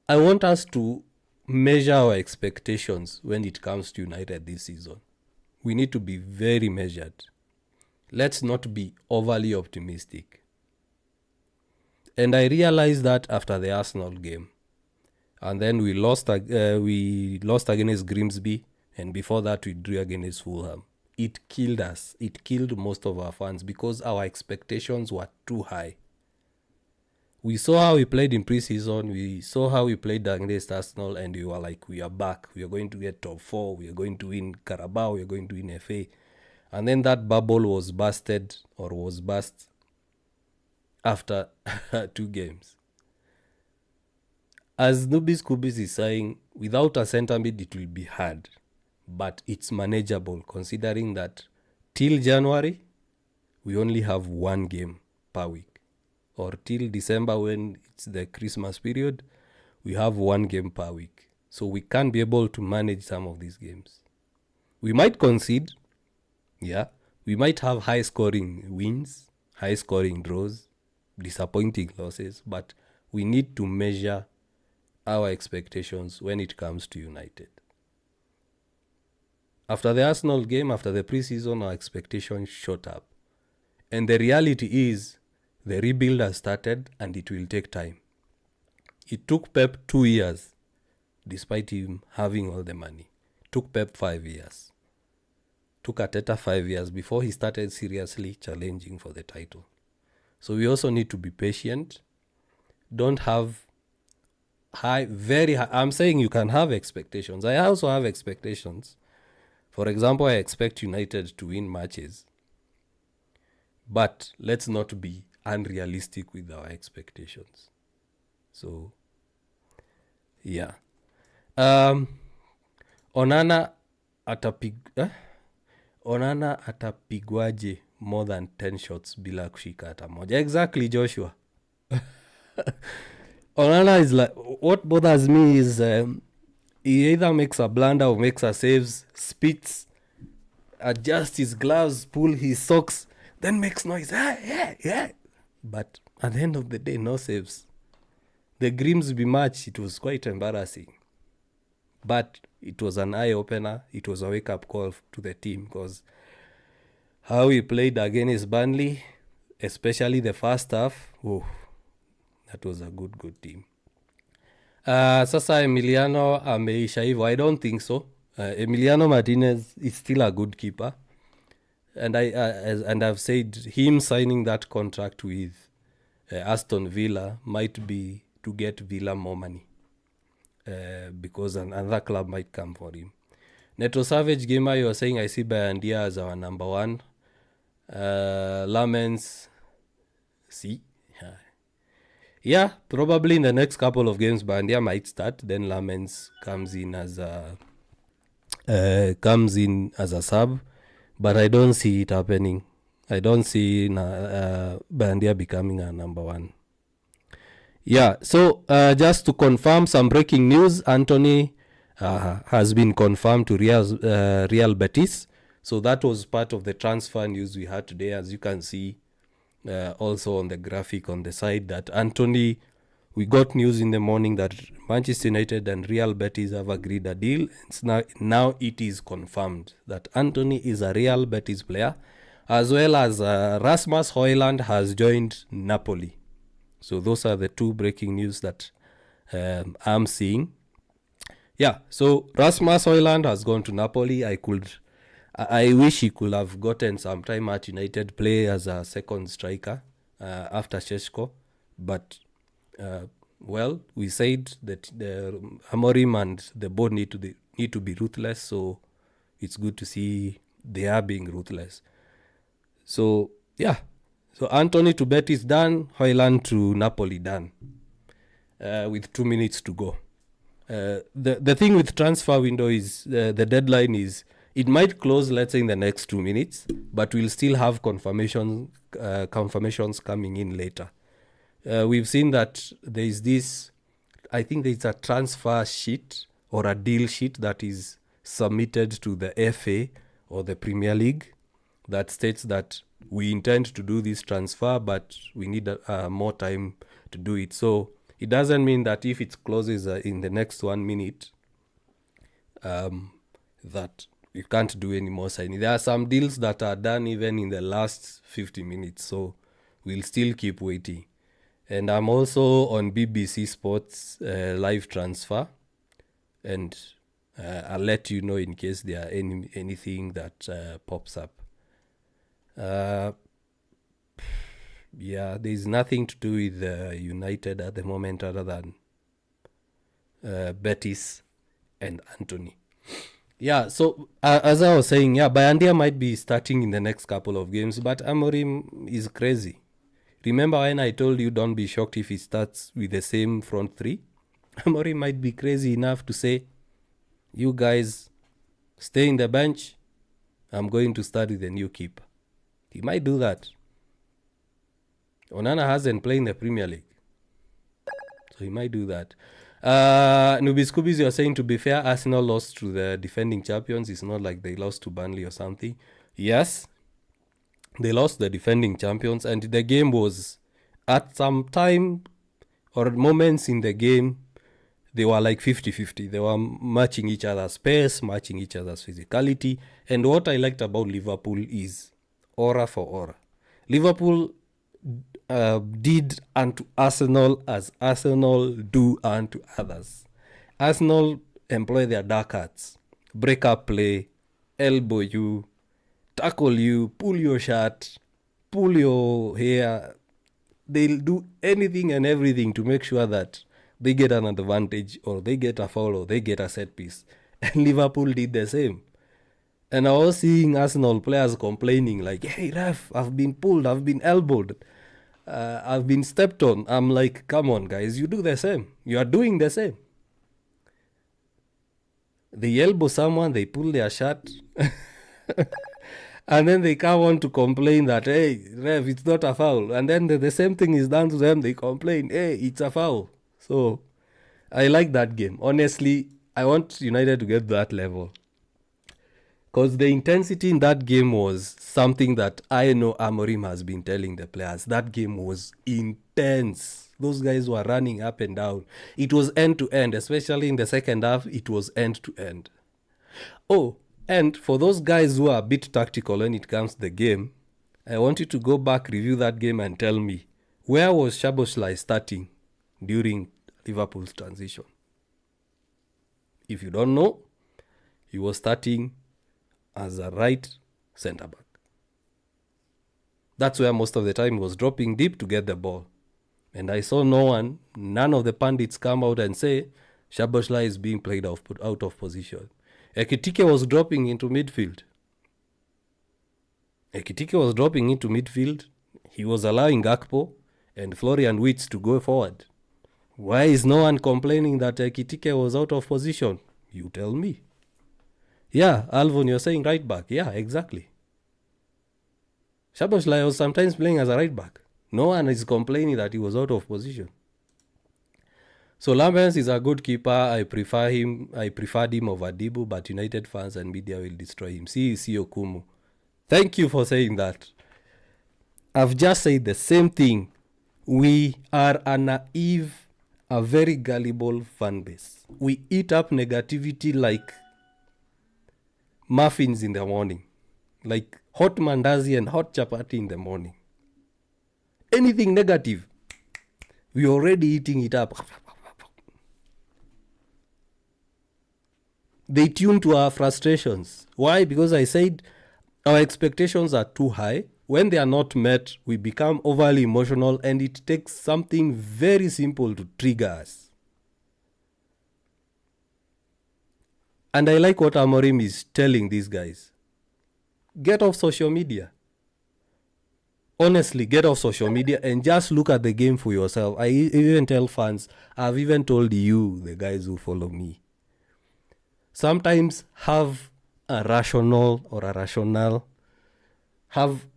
I want us to measure our expectations when it comes to United this season. We need to be very measured. Let's not be overly optimistic. And I realized that after the Arsenal game. And then we lost against Grimsby, and before that we drew against Fulham. It killed us. It killed most of our fans because our expectations were too high. We saw how we played in pre-season. We saw how we played against Arsenal, and we were like, we are back. We are going to get top 4. We are going to win Carabao. We are going to win FA. And then that bubble was burst after 2 games. As Nubis Kubis is saying, without a centre mid, it will be hard. But it's manageable, considering that till January, we only have 1 game per week. Or till December, when it's the Christmas period, we have 1 game per week. So we can't be able to manage some of these games. We might concede, yeah. We might have high-scoring wins, high-scoring draws, disappointing losses, but we need to measure our expectations when it comes to United. After the Arsenal game, after the pre-season, our expectations shot up. And the reality is, the rebuild has started and it will take time. It took Pep 2 years, despite him having all the money. It took Pep 5 years. Took Arteta 5 years before he started seriously challenging for the title. So we also need to be patient. Don't have very high. I'm saying you can have expectations. I also have expectations. For example, I expect United to win matches. But let's not be unrealistic with our expectations. So, yeah. Onana atapigwaje more than 10 shots bila kushika hata moja. Exactly, Joshua. Onana is like, what bothers me is he either makes a blunder or makes a saves, spits, adjusts his gloves, pull his socks, then makes noise. Yeah. But at the end of the day, no saves. The Grimsby match, it was quite embarrassing. But it was an eye-opener. It was a wake-up call to the team because how he played against Burnley, especially the first half, that was a good team. Sasa Emiliano ameisha hivyo. I don't think so. Emiliano Martínez is still a good keeper. And I've said him signing that contract with Aston Villa might be to get Villa more money. Because another club might come for him. Neto Savage Gamer, you are saying I see Bayandia as our number 1. Lammens, see? Yeah, probably in the next couple of games, Bayandia might start. Then Lammens comes in as a sub. But I don't see it happening. I don't see Bayandia becoming a number 1. Yeah, so just to confirm some breaking news, Anthony has been confirmed to Real Betis. So that was part of the transfer news we had today. As you can see also on the graphic on the side, that Anthony, we got news in the morning that Manchester United and Real Betis have agreed a deal. Now it is confirmed that Anthony is a Real Betis player, as well as Rasmus Højlund has joined Napoli. So those are the 2 breaking news that I'm seeing. Yeah, so Rasmus Højlund has gone to Napoli. I wish he could have gotten some time at United, play as a second striker after Šeško, but Well, we said that the Amorim and the board need to be ruthless, so it's good to see they are being ruthless. So yeah, so Anthony to Betis done, Højlund to Napoli done, with 2 minutes to go. The thing with transfer window is the deadline is, it might close, let's say, in the next 2 minutes, but we'll still have confirmations coming in later. We've seen that there is this, I think there's a transfer sheet or a deal sheet that is submitted to the FA or the Premier League that states that we intend to do this transfer, but we need more time to do it. So it doesn't mean that if it closes in the next 1 minute, that you can't do any more signing. There are some deals that are done even in the last 50 minutes, so we'll still keep waiting. And I'm also on BBC Sports live transfer, and I'll let you know in case there are anything that pops up. Yeah, there's nothing to do with United at the moment other than Betis and Anthony. Yeah, so as I was saying, yeah, Bayandia might be starting in the next couple of games, but Amorim is crazy. Remember when I told you don't be shocked if he starts with the same front three? Amorim might be crazy enough to say, you guys stay in the bench, I'm going to start with a new keeper. He might do that. Onana hasn't played in the Premier League, so he might do that. Nubis Kubis, you're saying, to be fair, Arsenal lost to the defending champions. It's not like they lost to Burnley or something. Yes, they lost the defending champions, and the game was, at some time or moments in the game, they were like 50-50. They were matching each other's pace, matching each other's physicality. And what I liked about Liverpool is aura for aura. Liverpool did unto Arsenal as Arsenal do unto others. Arsenal employ their dark arts, break up play, elbow you, tackle you, pull your shirt, pull your hair. They'll do anything and everything to make sure that they get an advantage, or they get a foul, or they get a set piece. And Liverpool did the same. And I was seeing Arsenal players complaining like, hey ref, I've been pulled, I've been elbowed, I've been stepped on. I'm like, come on guys, you do the same. You are doing the same. They elbow someone, they pull their shirt, and then they come on to complain that, hey ref, it's not a foul. And then the same thing is done to them, they complain, hey, it's a foul. So I like that game. Honestly, I want United to get to that level, because the intensity in that game was something that I know Amorim has been telling the players. That game was intense. Those guys were running up and down. It was end to end, especially in the second half. It was end to end. Oh, and for those guys who are a bit tactical when it comes to the game, I want you to go back, review that game, and tell me, where was Szoboszlai starting during Liverpool's transition? If you don't know, he was starting as a right centre-back. That's where most of the time he was dropping deep to get the ball. And I saw none of the pundits come out and say Szoboszlai is being played out of position. Ekitike was dropping into midfield. He was allowing Gakpo and Florian Wirtz to go forward. Why is no one complaining that Ekitike was out of position? You tell me. Yeah, Alvon, you're saying right back. Yeah, exactly. Szoboszlai was sometimes playing as a right back. No one is complaining that he was out of position. So Lammens is a good keeper. I preferred him over Dibu, but United fans and media will destroy him. See Okumu. Thank you for saying that. I've just said the same thing. We are a naive, a very gullible fan base. We eat up negativity like muffins in the morning, like hot mandazi and hot chapati in the morning. Anything negative, we're already eating it up. They tune to our frustrations. Why? Because I said our expectations are too high. when they are not met, we become overly emotional, and it takes something very simple to trigger us. And I like what Amorim is telling these guys. Get off social media. Honestly, get off social media and just look at the game for yourself. I even tell fans, I've even told you, the guys who follow me, sometimes have a rational, have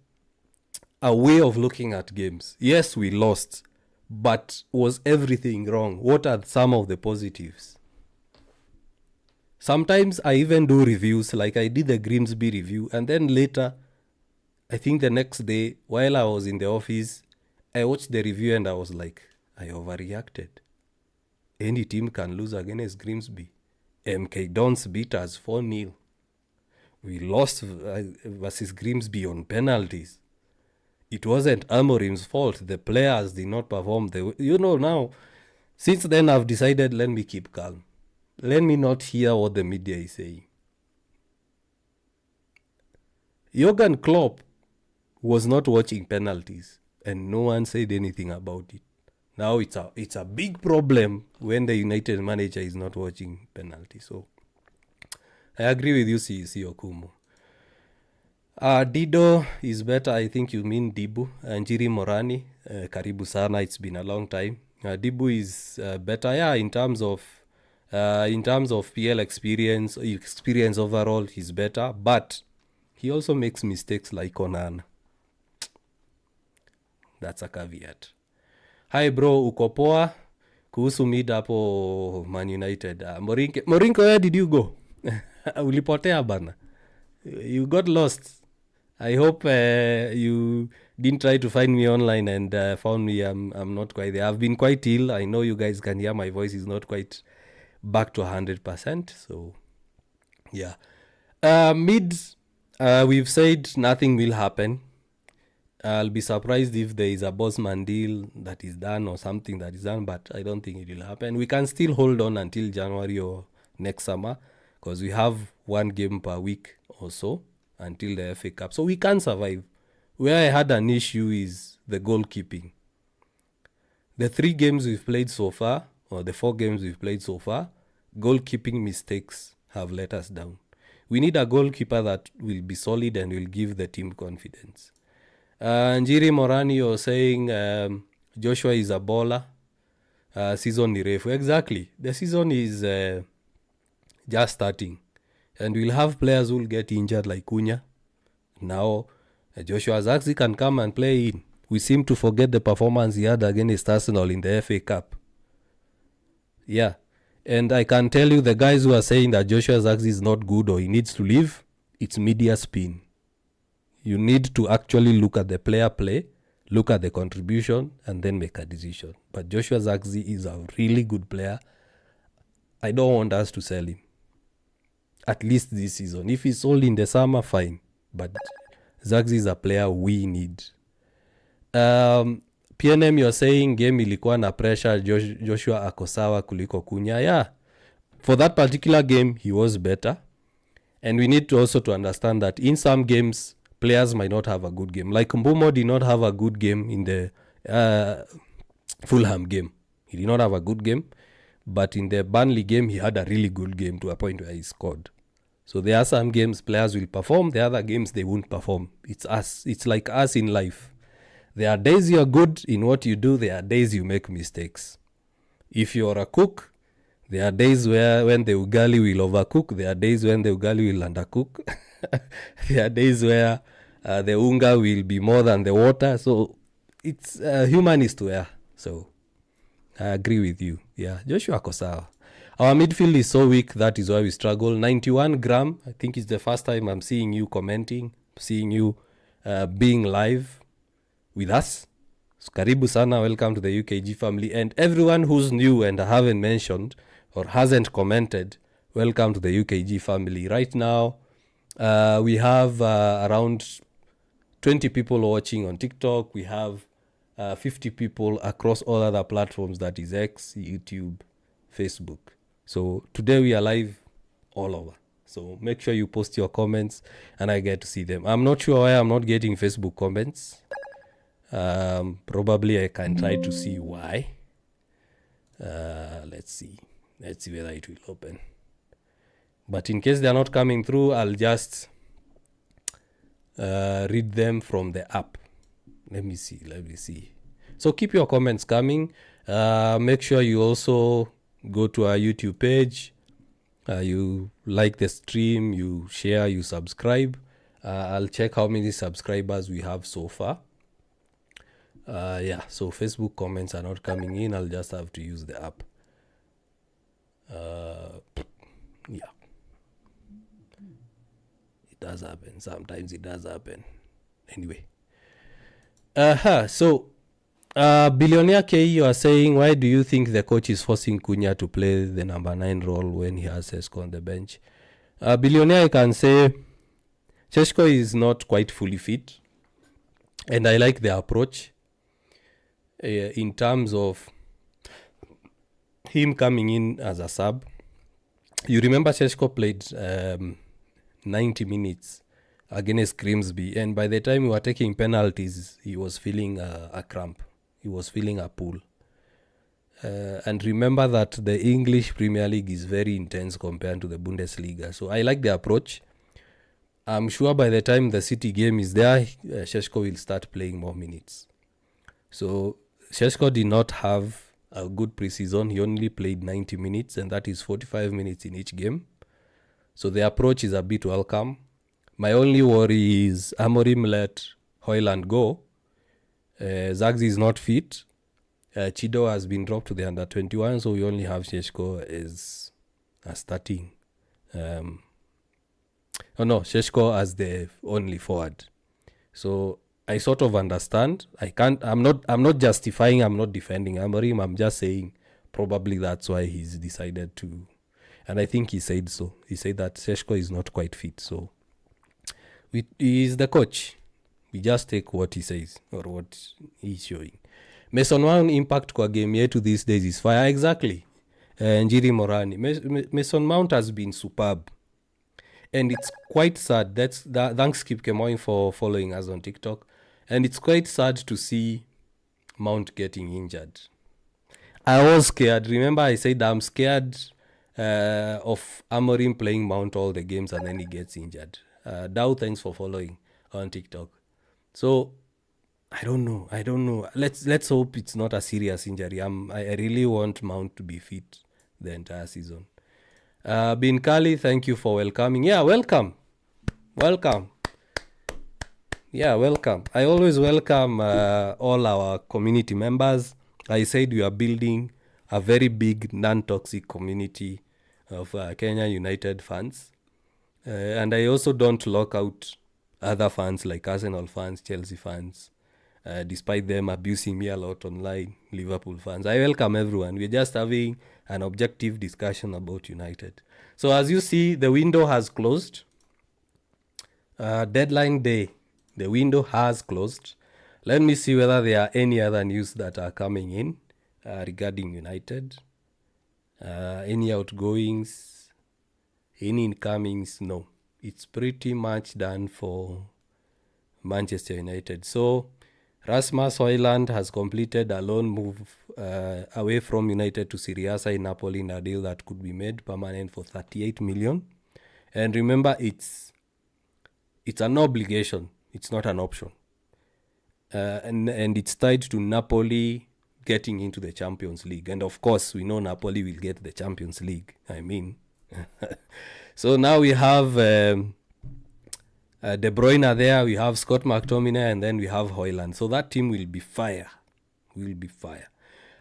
a way of looking at games. Yes, we lost, but was everything wrong? What are some of the positives? Sometimes I even do reviews, like I did the Grimsby review, and then later, I think the next day, while I was in the office, I watched the review and I was like, I overreacted. Any team can lose against Grimsby. MK Dons beat us 4-0. We lost versus Grimsby on penalties. It wasn't Amorim's fault. The players did not perform. Now, since then I've decided, let me keep calm. Let me not hear what the media is saying. Jurgen Klopp was not watching penalties, and no one said anything about it. Now it's a big problem when the United manager is not watching penalties. So I agree with you, C. Okumu. Dido is better. I think you mean Dibu. Njiri Morani, karibu sana. It's been a long time. Dibu is better, yeah, in terms of PL experience overall, he's better, but he also makes mistakes like Onana. That's a caveat. Hi bro, uko poa? Kuhusu mid hapo Man United. Morinke, where did you go? Ulipotea bana. You got lost. I hope you didn't try to find me online and found me. I'm not quite there. I've been quite ill. I know you guys can hear my voice is not quite back to 100%. So, yeah. Mid, we've said nothing will happen. I'll be surprised if there is a Bosman deal that is done or something that is done, but I don't think it will happen. We can still hold on until January or next summer because we have one game per week or so until the FA Cup. So we can survive. Where I had an issue is the goalkeeping. The 3 games we've played so far, or the 4 games we've played so far, goalkeeping mistakes have let us down. We need a goalkeeper that will be solid and will give the team confidence. Njiri Morani, you're saying Joshua is a baller. Season ni refu. Exactly. The season is just starting. And we'll have players who will get injured like Cunha. Now, Joshua Zirkzee can come and play in. We seem to forget the performance he had against Arsenal in the FA Cup. Yeah. And I can tell you the guys who are saying that Joshua Zirkzee is not good or he needs to leave, it's media spin. You need to actually look at the player play, look at the contribution, and then make a decision. But Joshua Zirkzee is a really good player. I don't want us to sell him. At least this season. If he's sold in the summer, fine. But Zirkzee is a player we need. PNM, you're saying game ilikuwa na pressure, Joshua ako sawa kuliko Cunha. Yeah. For that particular game, he was better. And we need to also to understand that in some games, players might not have a good game. Like Mbumo did not have a good game in the Fulham game. He did not have a good game. But in the Burnley game, he had a really good game to a point where he scored. So there are some games players will perform. The other games, they won't perform. It's us. It's like us in life. There are days you're good in what you do. There are days you make mistakes. If you're a cook, there are days when the ugali will overcook. There are days when the ugali will undercook. There are days where the unga will be more than the water. So it's human is to err. So I agree with you. Yeah, Joshua Kosawa. Our midfield is so weak. That is why we struggle. 91 gram. I think it's the first time I'm seeing you commenting, seeing you being live with us. So, karibu sana. Welcome to the UKG family. And everyone who's new and I haven't mentioned or hasn't commented, welcome to the UKG family. Right now, we have around 20 people watching on TikTok. We have 50 people across all other platforms, that is X, YouTube, Facebook. So today we are live all over. So make sure you post your comments and I get to see them. I'm not sure why I'm not getting Facebook comments. Probably I can try to see why. Let's see whether it will open. But in case they're not coming through, I'll just read them from the app. Let me see. So keep your comments coming. Make sure you also go to our YouTube page. You like the stream, you share, you subscribe. I'll check how many subscribers we have so far. So Facebook comments are not coming in. I'll just have to use the app. It does happen. Sometimes it does happen. Anyway. So, Billionaire K, you are saying, why do you think the coach is forcing Cunha to play the number 9 role when he has Šeško on the bench? Billionaire, I can say Šeško is not quite fully fit. And I like the approach in terms of him coming in as a sub. You remember Šeško played 90 minutes against Grimsby, and by the time we were taking penalties, he was feeling a cramp. He was feeling a pull. And remember that the English Premier League is very intense compared to the Bundesliga. So I like the approach. I'm sure by the time the City game is there, Šeško will start playing more minutes. So Šeško did not have a good preseason. He only played 90 minutes, and that is 45 minutes in each game. So the approach is a bit welcome. My only worry is Amorim let Højlund go. Zagzi is not fit. Chido has been dropped to the under 21, so we only have Šeško as starting. Šeško as the only forward. So I sort of understand. I'm not justifying, I'm not defending Amorim. I'm just saying probably that's why he's decided to. And I think he said so. He said that Šeško is not quite fit. So he is the coach. We just take what he says or what he's showing. Mason Mount impact kwa game yetu these days is fire. Exactly. Njiri Morani. Mason Mount has been superb. And it's quite sad. Thanks Kip Kemoing for following us on TikTok. And it's quite sad to see Mount getting injured. I was scared. Remember I said I'm scared of Amorim playing Mount all the games and then he gets injured. Dow, thanks for following on TikTok. So I don't know. Let's hope it's not a serious injury. I really want Mount to be fit the entire season. Bin Kali, thank you for welcoming. Yeah, welcome. Yeah, welcome. I always welcome all our community members. I said we are building a very big non-toxic community of Kenya United fans. And I also don't lock out other fans like Arsenal fans, Chelsea fans, despite them abusing me a lot online, Liverpool fans. I welcome everyone. We're just having an objective discussion about United. So as you see, the window has closed. Deadline day, the window has closed. Let me see whether there are any other news that are coming in regarding United. Any outgoings, any incomings? No. It's pretty much done for Manchester United. So Rasmus Højlund has completed a loan move away from United to Siriasa in Napoli in a deal that could be made permanent for 38 million. And remember, it's an obligation. It's not an option. And it's tied to Napoli getting into the Champions League. And of course, we know Napoli will get the Champions League. So now we have De Bruyne there, we have Scott McTominay, and then we have Højlund. So that team will be fire.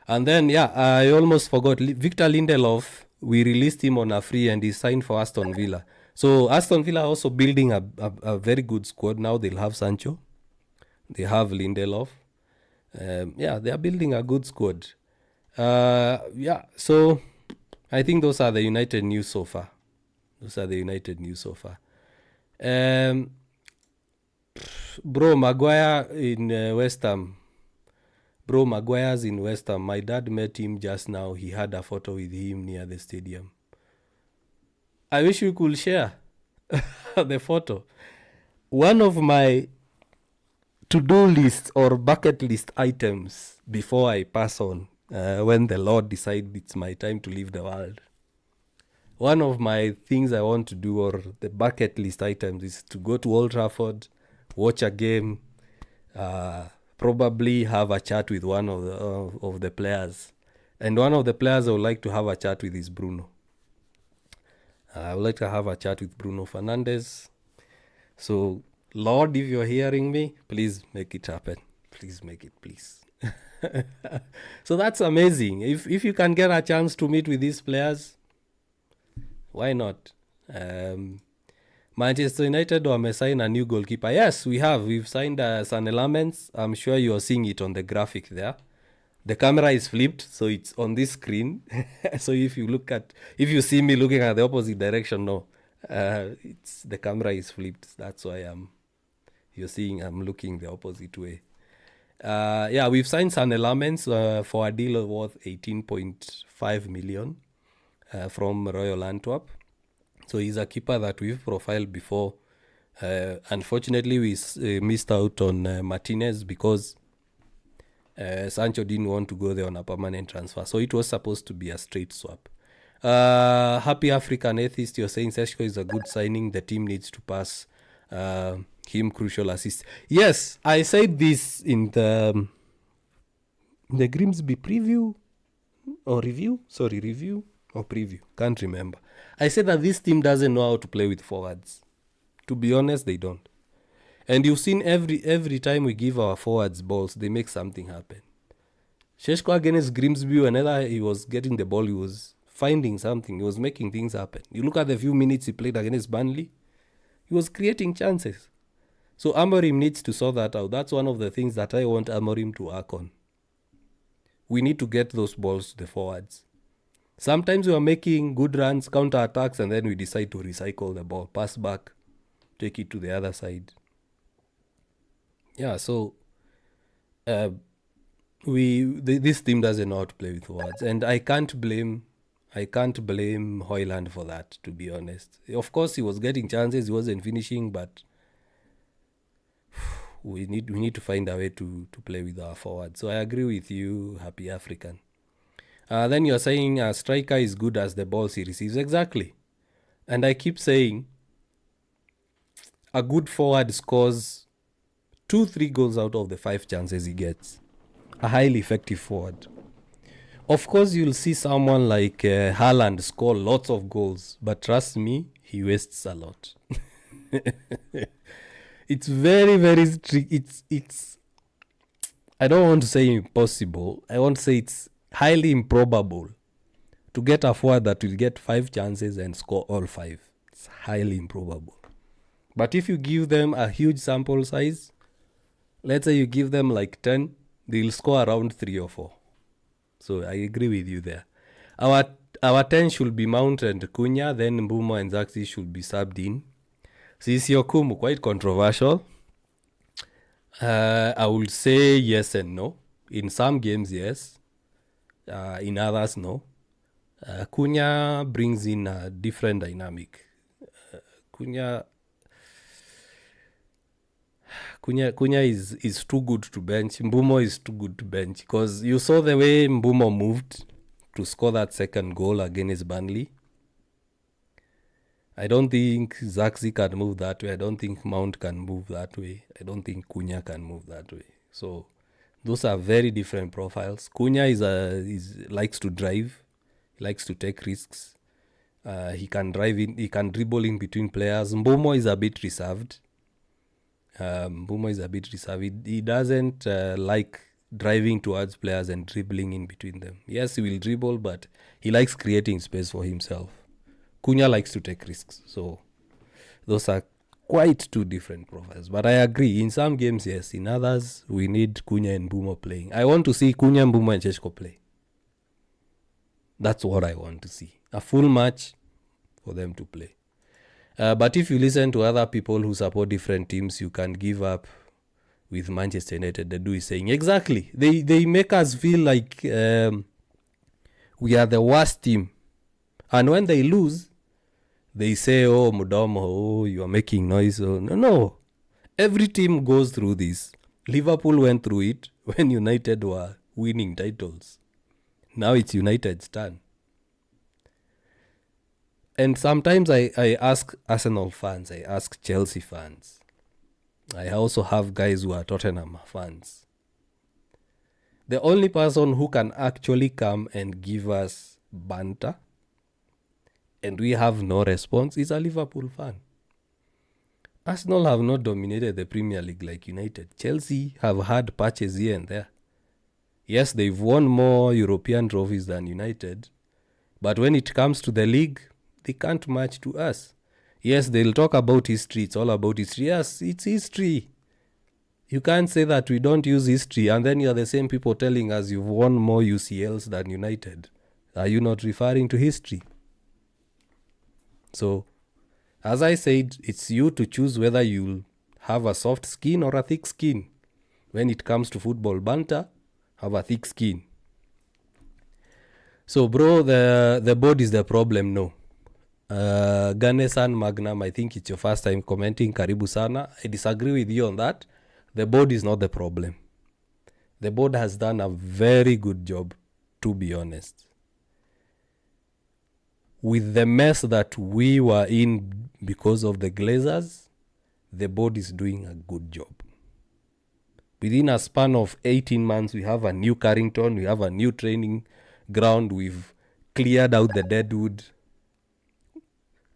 And then, I almost forgot. Victor Lindelof, we released him on a free and he signed for Aston Villa. So Aston Villa also building a very good squad. Now they'll have Sancho. They have Lindelof. They are building a good squad. So I think those are the United news so far. Bro, Maguire in West Ham. Bro, Maguire's in West Ham. My dad met him just now. He had a photo with him near the stadium. I wish you could share. the photo. One of my to-do list or bucket list items before I pass on, when the Lord decides it's my time to leave the world. One of my things I want to do, or the bucket list items, is to go to Old Trafford, watch a game, probably have a chat with one of the players. And one of the players I would like to have a chat with is Bruno. I would like to have a chat with Bruno Fernandes. So, Lord, if you're hearing me, please make it happen. Please make it, please. So that's amazing. If you can get a chance to meet with these players, why not? Manchester United wamesign a new goalkeeper. Yes, we have. We've signed Lammens. I'm sure you're seeing it on the graphic there. The camera is flipped, so it's on this screen. So if you see me looking at the opposite direction, no, it's the camera is flipped. That's why you're seeing I'm looking the opposite way. Yeah, we've signed Lammens for a deal worth 18.5 million from Royal Antwerp. So he's a keeper that we've profiled before. Unfortunately, we missed out on Martínez because Sancho didn't want to go there on a permanent transfer. So it was supposed to be a straight swap. Happy African Atheist, you're saying Sancho is a good signing. The team needs to pass him crucial assists. Yes, I said this in the Grimsby preview or review. Sorry, review or preview. Can't remember. I said that this team doesn't know how to play with forwards. To be honest, they don't. And you've seen every time we give our forwards balls, they make something happen. Sheshko against Grimsby, whenever he was getting the ball, he was finding something. He was making things happen. You look at the few minutes he played against Burnley, he was creating chances. So Amorim needs to sort that out. That's one of the things that I want Amorim to work on. We need to get those balls to the forwards. Sometimes we are making good runs, counter-attacks, and then we decide to recycle the ball, pass back, take it to the other side. Yeah, so this team doesn't know how to play with forwards, and I can't blame Højlund for that, to be honest. Of course, he was getting chances, he wasn't finishing, but we need to find a way to play with our forwards. So I agree with you, Happy African. Then you're saying a striker is good as the balls he receives. Exactly. And I keep saying a good forward scores 2-3 goals out of the 5 chances he gets. A highly effective forward. Of course, you'll see someone like Haaland score lots of goals, but trust me, he wastes a lot. It's very, very strict. It's I don't want to say impossible. I want to say it's highly improbable to get a forward that will get 5 chances and score all 5. It's highly improbable. But if you give them a huge sample size, let's say you give them like 10, they'll score around 3 or 4. So I agree with you there. Our 10 should be Mount and Cunha, then Mbeumo and Zaxi should be subbed in. Sissoko Kumu, quite controversial. I would say yes and no. In some games, yes. In others, no. Cunha brings in a different dynamic. Cunha is too good to bench. Mbeumo is too good to bench because you saw the way Mbeumo moved to score that second goal against Burnley. I don't think Zaxi can move that way. I don't think Mount can move that way. I don't think Cunha can move that way. So those are very different profiles. Cunha likes to drive. He likes to take risks. He can drive in. He can dribble in between players. Mbeumo is a bit reserved. He doesn't like driving towards players and dribbling in between them. Yes, he will dribble, but he likes creating space for himself. Cunha likes to take risks. So those are quite 2 different profiles. But I agree, in some games, yes. In others, we need Cunha and Mbeumo playing. I want to see Cunha, Mbeumo, and Sheshko play. That's what I want to see. A full match for them to play. But if you listen to other people who support different teams, you can give up with Manchester United. The do is saying, exactly. They make us feel like we are the worst team. And when they lose, They say, oh, Mudomo, oh, you are making noise. Oh, no. Every team goes through this. Liverpool went through it when United were winning titles. Now it's United's turn. And sometimes I ask Arsenal fans, I ask Chelsea fans. I also have guys who are Tottenham fans. The only person who can actually come and give us banter and we have no response is a Liverpool fan. Arsenal have not dominated the Premier League like United. Chelsea have had patches here and there. Yes, they've won more European trophies than United, but when it comes to the league, they can't match to us. Yes, they'll talk about history. It's all about history. Yes, it's history. You can't say that we don't use history and then you're the same people telling us you've won more UCLs than United. Are you not referring to history? So, as I said, it's you to choose whether you'll have a soft skin or a thick skin. When it comes to football banter, have a thick skin. So, bro, the board is the problem, no. Ganesan Magnum, I think it's your first time commenting. Karibu sana. I disagree with you on that. The board is not the problem. The board has done a very good job, to be honest. With the mess that we were in because of the Glazers, the board is doing a good job. Within a span of 18 months, we have a new Carrington, we have a new training ground, we've cleared out the dead wood.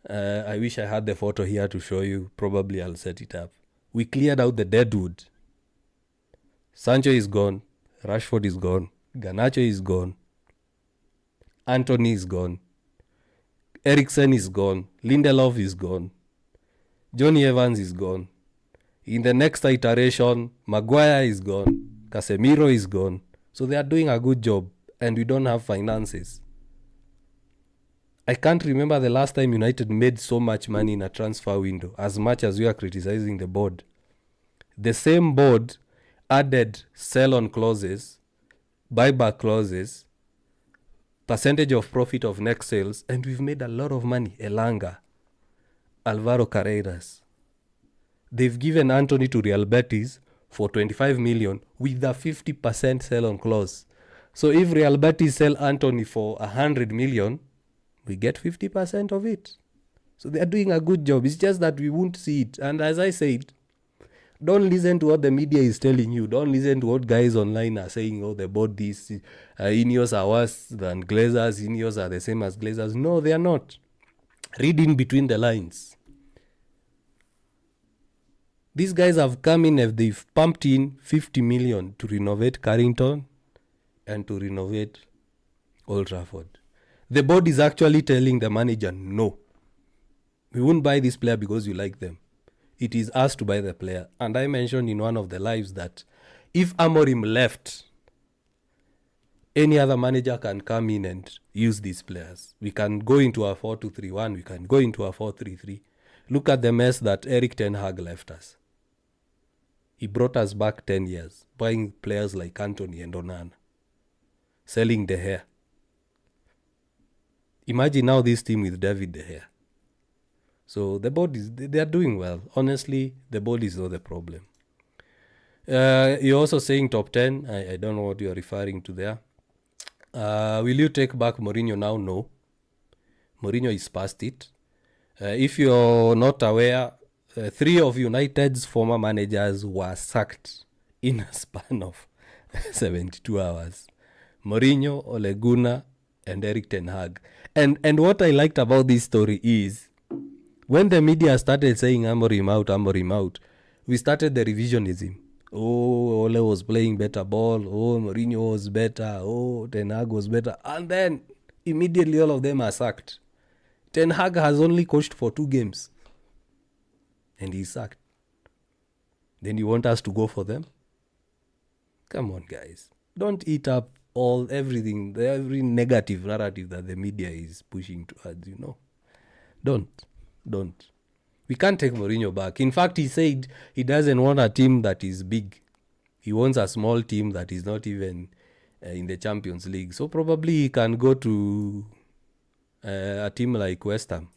I wish I had the photo here to show you. Probably I'll set it up. We cleared out the dead wood. Sancho is gone. Rashford is gone. Garnacho is gone. Anthony is gone. Eriksen is gone. Lindelof is gone. Johnny Evans is gone. In the next iteration, Maguire is gone. Casemiro is gone. So they are doing a good job and we don't have finances. I can't remember the last time United made so much money in a transfer window, as much as we are criticizing the board. The same board added sell-on clauses, buyback clauses, percentage of profit of next sales, and we've made a lot of money. Elanga, Alvaro Carreras. They've given Anthony to Real Betis for 25 million with a 50% sell-on clause. So if Real Betis sell Anthony for 100 million, we get 50% of it. So they are doing a good job. It's just that we won't see it. And as I said, don't listen to what the media is telling you. Don't listen to what guys online are saying, oh, they bought this. Ineos are worse than Glazers. Ineos are the same as Glazers. No, they are not. Read in between the lines. These guys have come in and they've pumped in 50 million to renovate Carrington and to renovate Old Trafford. The board is actually telling the manager, no, we won't buy this player because you like them. It is us to buy the player. And I mentioned in one of the lives that if Amorim left, any other manager can come in and use these players. We can go into a 4-2-3-1. We can go into a 4-3-3. Look at the mess that Erik ten Hag left us. He brought us back 10 years, buying players like Anthony and Onana, selling De Gea. Imagine now this team with David De Gea. So the board they are doing well. Honestly, the board is not the problem. You're also saying top 10. I don't know what you're referring to there. Will you take back Mourinho now? No. Mourinho is past it. If you're not aware, 3 of United's former managers were sacked in a span of 72 hours. Mourinho, Ole Gunnar, and Erik ten Hag. And what I liked about this story is, when the media started saying Amorim out, we started the revisionism. Oh, Ole was playing better ball. Oh, Mourinho was better. Oh, Ten Hag was better. And then immediately all of them are sacked. Ten Hag has only coached for 2 games. And he's sacked. Then you want us to go for them? Come on, guys. Don't eat up every negative narrative that the media is pushing to us, Don't. We can't take Mourinho back. In fact, he said he doesn't want a team that is big. He wants a small team that is not even in the Champions League. So probably he can go to a team like West Ham.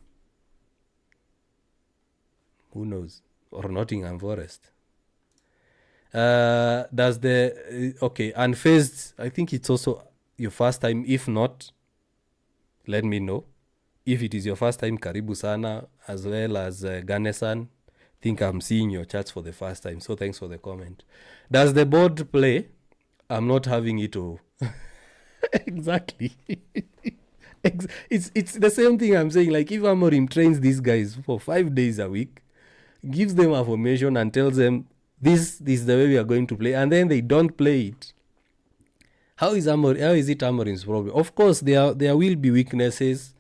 Who knows? Or Nottingham Forest. Does the okay, Unfazed, I think it's also your first time. If not, let me know. If it is your first time, karibu sana, as well as Ganesan. Think I'm seeing your chats for the first time, so thanks for the comment. Does the board play? I'm not having it all. Exactly. It's the same thing I'm saying. Like, if Amorim trains these guys for 5 days a week, gives them a formation and tells them this is the way we are going to play, and then they don't play it, how is it Amorim's problem? Of course, there will be weaknesses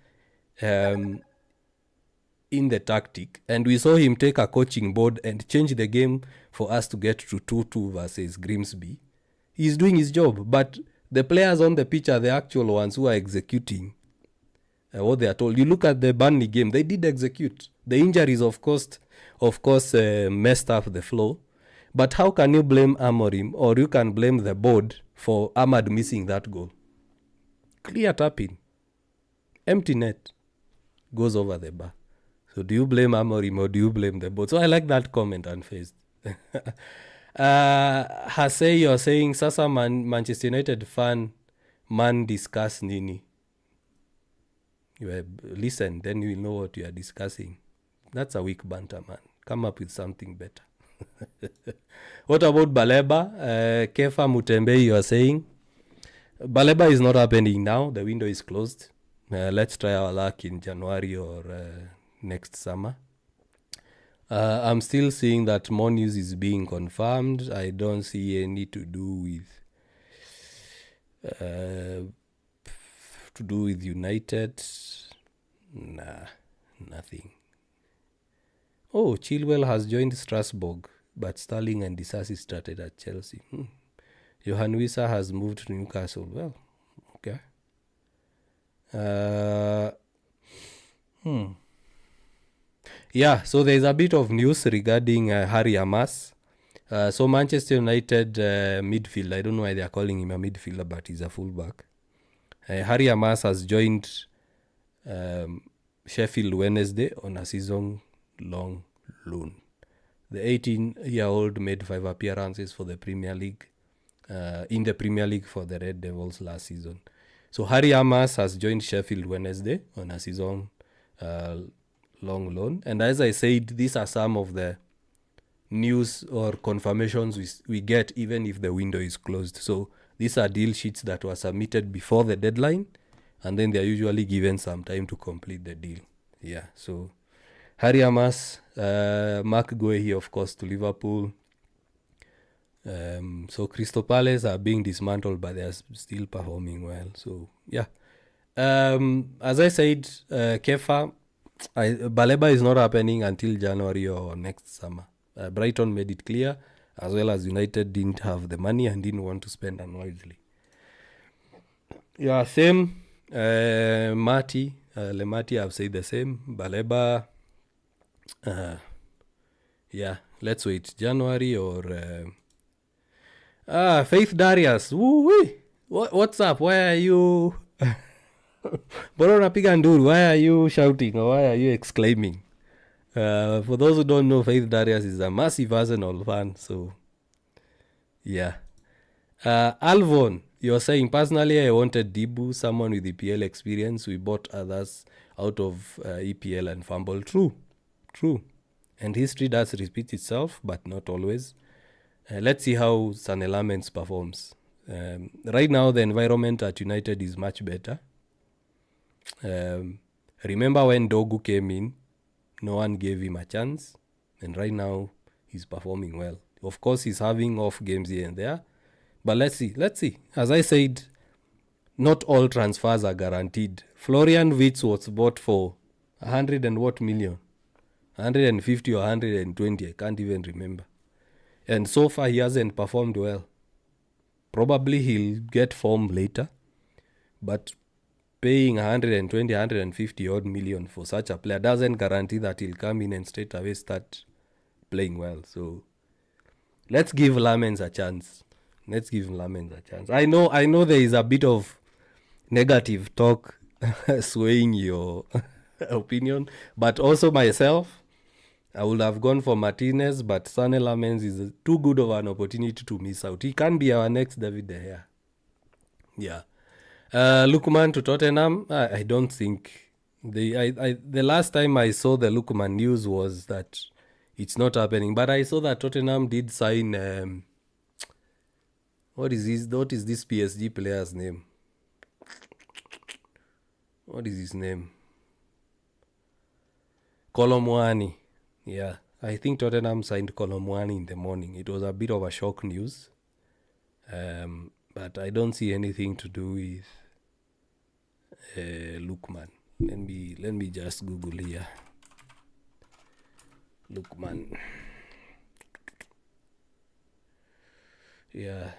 in the tactic, and we saw him take a coaching board and change the game for us to get to 2-2 versus Grimsby. He's doing his job, but the players on the pitch are the actual ones who are executing what they are told. You look at the Burnley game, they did execute. The injuries, of course, messed up the flow. But how can you blame Amorim, or you can blame the board for Ahmad missing that goal? Clear tapping. Empty net. Goes over the bar. So do you blame Amorim or do you blame the board? So I like that comment, Unfazed. Hasey, you're saying, Sasa Manchester United fan man discuss nini? Listen, then you will know what you are discussing. That's a weak banter, man. Come up with something better. What about Baleba? Kefa Mutembe, you are saying Baleba is not happening now. The window is closed. Let's try our luck in January or next summer. I'm still seeing that more news is being confirmed. I don't see any to do with United. Nah, nothing. Oh, Chilwell has joined Strasbourg, but Sterling and Disasi started at Chelsea. Johan Wissa has moved to Newcastle. Well, okay. Yeah, so there's a bit of news regarding Harry Hamas. So Manchester United midfielder, I don't know why they are calling him a midfielder, but he's a fullback. Harry Hamas has joined Sheffield Wednesday on a season-long loan. The 18-year-old made 5 appearances for the Premier League, in the Premier League for the Red Devils last season. So Harry Hamas has joined Sheffield Wednesday on a season long loan. And as I said, these are some of the news or confirmations we get even if the window is closed. So these are deal sheets that were submitted before the deadline, and then they're usually given some time to complete the deal. Yeah, so Harry Hamas, Mark Guehi, of course, to Liverpool. So Crystal Palace are being dismantled, but they are still performing well. So, yeah. As I said, Kefa, Baleba is not happening until January or next summer. Brighton made it clear, as well as United didn't have the money and didn't want to spend unwisely. Yeah, same. Lemati, I've said the same. Baleba, yeah, let's wait. January or... Faith Darius. Woo-wee. What's up? Why are you... Borona Piganduru, why are you shouting or why are you exclaiming? For those who don't know, Faith Darius is a massive Arsenal fan, so yeah. Alvon, you're saying, personally, I wanted Dibu, someone with EPL experience. We bought others out of EPL and fumble. True. And history does repeat itself, but not always. Let's see how Lammens performs. Right now, the environment at United is much better. Remember when Dogu came in, no one gave him a chance, and right now he's performing well. Of course, he's having off games here and there, but let's see. As I said, not all transfers are guaranteed. Florian Wirtz was bought for 100 and what million? 150 or 120, I can't even remember. And so far, he hasn't performed well. Probably he'll get form later, but paying 120, 150 odd million for such a player doesn't guarantee that he'll come in and straight away start playing well. So let's give Lammens a chance. I know there is a bit of negative talk swaying your opinion, but also myself, I would have gone for Martínez, but Lammens is too good of an opportunity to miss out. He can be our next David De Gea. Yeah. Lookman to Tottenham, I don't think. The last time I saw the Lookman news was that it's not happening. But I saw that Tottenham did sign... What is this PSG player's name? What is his name? Kolomwani. Yeah, I think Tottenham signed Kolomwani in the morning. It was a bit of a shock news. But I don't see anything to do with Lookman. Let me just Google here. Lookman. Yeah,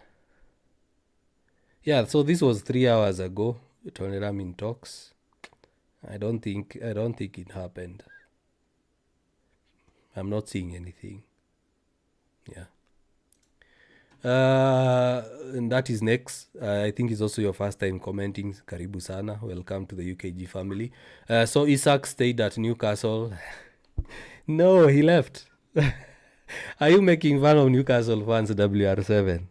so this was 3 hours ago. Tottenham in talks. I don't think it happened. I'm not seeing anything. Yeah. And that is next. I think it's also your first time commenting. Karibu sana. Welcome to the UKG family. So Isak stayed at Newcastle. No, he left. Are you making fun of Newcastle fans, WR7?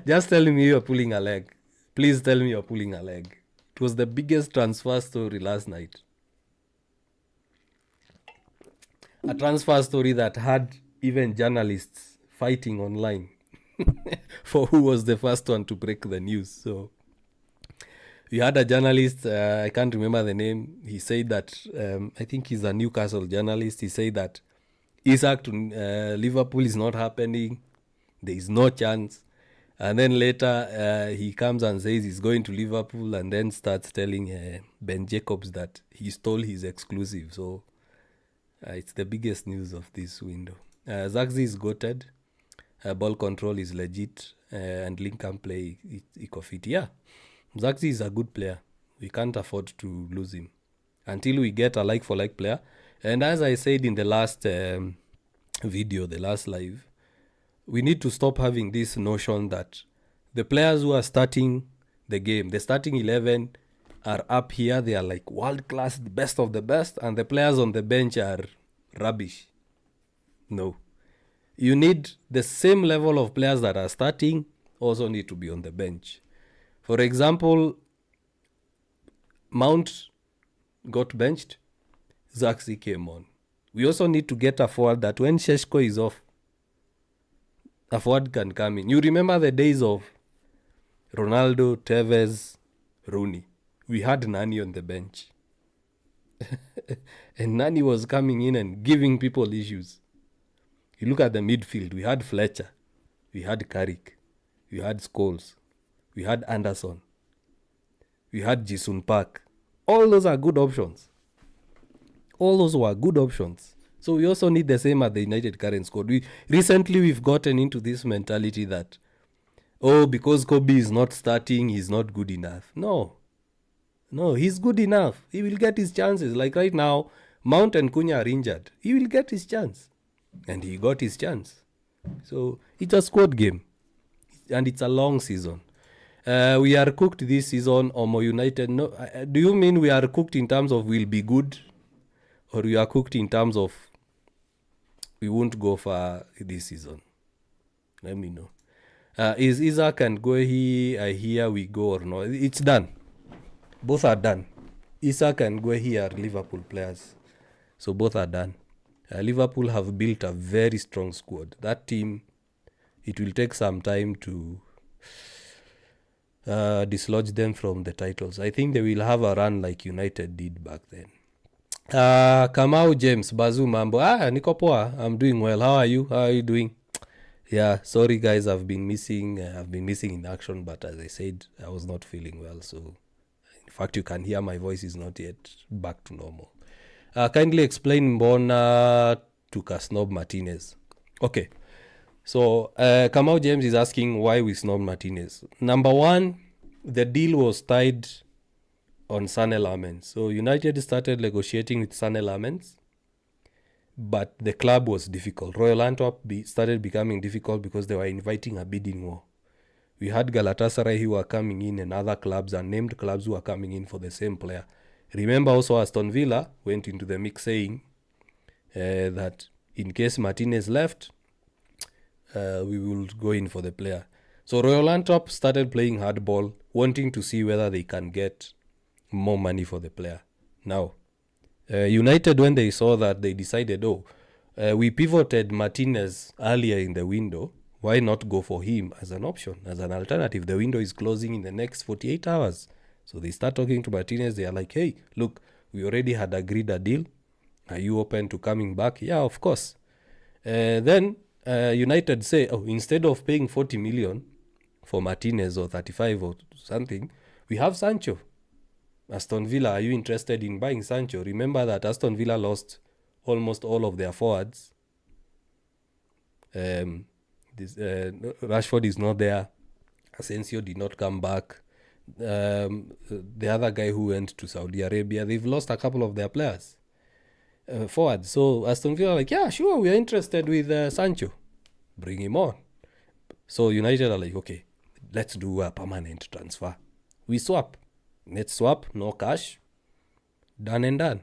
Just tell me you're pulling a leg. Please tell me you're pulling a leg. It was the biggest transfer story last night. A transfer story that had even journalists fighting online for who was the first one to break the news. So we had a journalist, I can't remember the name. He said that, I think he's a Newcastle journalist. He said that Isak to Liverpool is not happening. There is no chance. And then later he comes and says he's going to Liverpool and then starts telling Ben Jacobs that he stole his exclusive. So it's the biggest news of this window. Zagzi is goated. Ball control is legit. And link and play, fit. Yeah, Zagzi is a good player. We can't afford to lose him until we get a like-for-like player. And as I said in the last video, the last live, we need to stop having this notion that the players who are starting the game, the starting 11 are up here. They are like world class, the best of the best. And the players on the bench are rubbish. No. You need the same level of players that are starting also need to be on the bench. For example, Mount got benched. Zaxi came on. We also need to get a forward that when Sheshko is off, a forward can come in. You remember the days of Ronaldo, Tevez, Rooney. We had Nani on the bench. And Nani was coming in and giving people issues. You look at the midfield. We had Fletcher. We had Carrick. We had Scholes. We had Anderson. We had Jisun Park. All those are good options. All those were good options. So we also need the same at the United current squad. Recently we've gotten into this mentality that, because Kobe is not starting, he's not good enough. No, he's good enough. He will get his chances. Like right now, Mount and Cunha are injured. He will get his chance. And he got his chance. So it's a squad game. And it's a long season. We are cooked this season, Omo United. No, do you mean we are cooked in terms of we'll be good? Or we are cooked in terms of we won't go far this season? Let me know. Is Isaac and Guehi here we go or no? It's done. Both are done. Isaac and Guehi are Liverpool players. So both are done. Liverpool have built a very strong squad. That team, it will take some time to dislodge them from the titles. I think they will have a run like United did back then. Kamau James, Bazu Mambo. Niko poa. I'm doing well. How are you? How are you doing? Yeah, sorry guys, I've been missing in action, but as I said, I was not feeling well. So, in fact, you can hear my voice is not yet back to normal. Kindly explain Mbona to snob Martínez. Okay, so Kamau James is asking why we snob Martínez. Number one, the deal was tied on Lammens. So United started negotiating with Lammens, but the club was difficult. Royal Antwerp started becoming difficult because they were inviting a bidding war. We had Galatasaray who were coming in and other clubs, unnamed clubs who were coming in for the same player. Remember also Aston Villa went into the mix saying that in case Martínez left, we will go in for the player. So Royal Antwerp started playing hardball, wanting to see whether they can get more money for the player. Now, United, when they saw that, they decided, we pivoted Martínez earlier in the window. Why not go for him as an option, as an alternative? The window is closing in the next 48 hours. So they start talking to Martínez. They are like, hey, look, we already had agreed a deal. Are you open to coming back? Yeah, of course. Then United say, instead of paying 40 million for Martínez or 35 or something, we have Sancho. Aston Villa, are you interested in buying Sancho? Remember that Aston Villa lost almost all of their forwards. Rashford is not there. Asensio did not come back. The other guy who went to Saudi Arabia, they've lost a couple of their players forward. So Aston Villa are like, yeah, sure, we are interested with Sancho. Bring him on. So United are like, okay, let's do a permanent transfer. We swap. Let's swap, no cash. Done and done.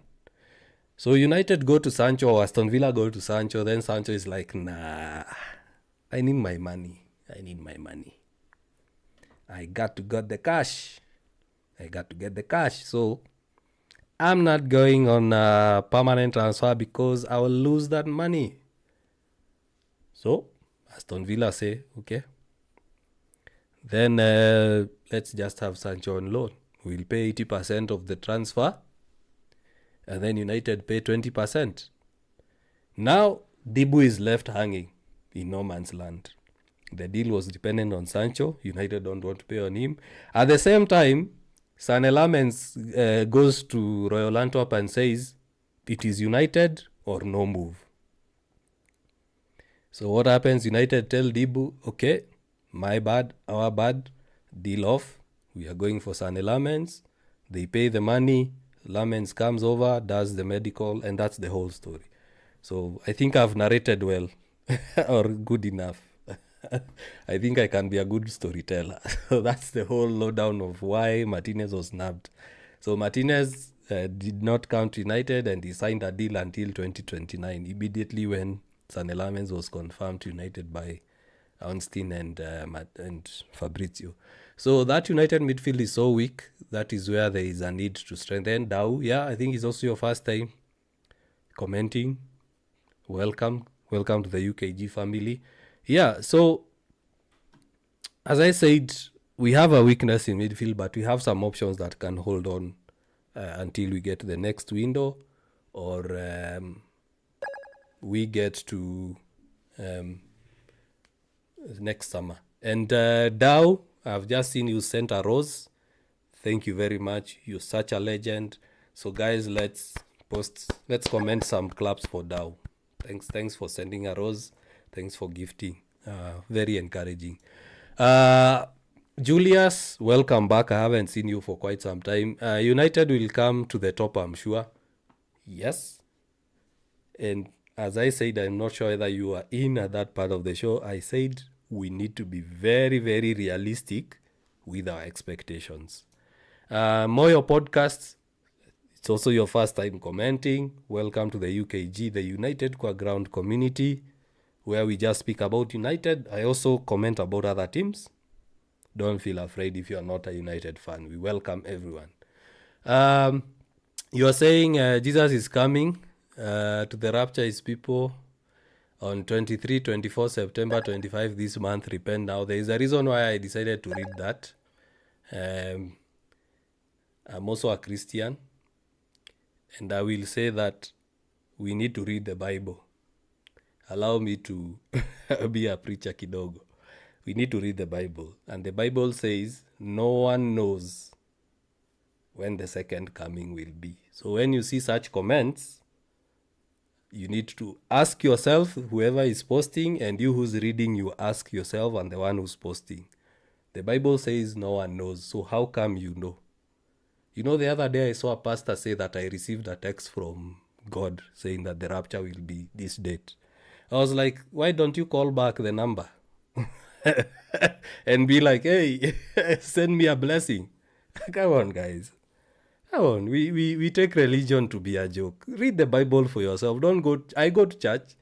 So United go to Sancho, or Aston Villa go to Sancho. Then Sancho is like, nah, I need my money. I got to get the cash. So I'm not going on a permanent transfer because I will lose that money. So Aston Villa say, okay, then let's just have Sancho on loan. We'll pay 80% of the transfer, and then United pay 20%. Now Dibu is left hanging in no man's land. The deal was dependent on Sancho. United don't want to pay on him. At the same time, Lammens goes to Royal Antwerp and says, it is United or no move. So what happens? United tell Dibu, okay, my bad, our bad, deal off. We are going for Lammens. They pay the money. Lammens comes over, does the medical, and that's the whole story. So I think I've narrated well or good enough. I think I can be a good storyteller. So that's the whole lowdown of why Martínez was nabbed. So Martínez did not come to United, and he signed a deal until 2029, immediately when Lammens was confirmed to United by Ornstein and Fabrizio. So that United midfield is so weak. That is where there is a need to strengthen. Dao, yeah, I think it's also your first time commenting. Welcome to the UKG family. Yeah, so as I said, we have a weakness in midfield, but we have some options that can hold on until we get to the next window, or we get to next summer. And Dao, I've just seen you sent a rose. Thank you very much. You're such a legend. So guys, let's comment some claps for Dao. Thanks for sending a rose. Thanks for gifting. Very encouraging. Julius, welcome back. I haven't seen you for quite some time. United will come to the top, I'm sure. Yes. And as I said, I'm not sure whether you are in at that part of the show. I said we need to be very, very realistic with our expectations. Moyo Podcasts, it's also your first time commenting. Welcome to the UKG, the United Qua Ground community, where we just speak about United. I also comment about other teams. Don't feel afraid if you are not a United fan. We welcome everyone. You are saying Jesus is coming to the rapture his people on 23, 24 September 25 this month. Repent now. There is a reason why I decided to read that. I'm also a Christian, and I will say that we need to read the Bible. Allow me to be a preacher kidogo. We need to read the Bible. And the Bible says no one knows when the second coming will be. So when you see such comments, you need to ask yourself, whoever is posting, and you who's reading, you ask yourself and the one who's posting. The Bible says no one knows. So how come you know? You know, the other day I saw a pastor say that I received a text from God saying that the rapture will be this date. I was like, why don't you call back the number? And be like, hey, send me a blessing. Come on, guys. Come on, we take religion to be a joke. Read the Bible for yourself. Don't go. I go to church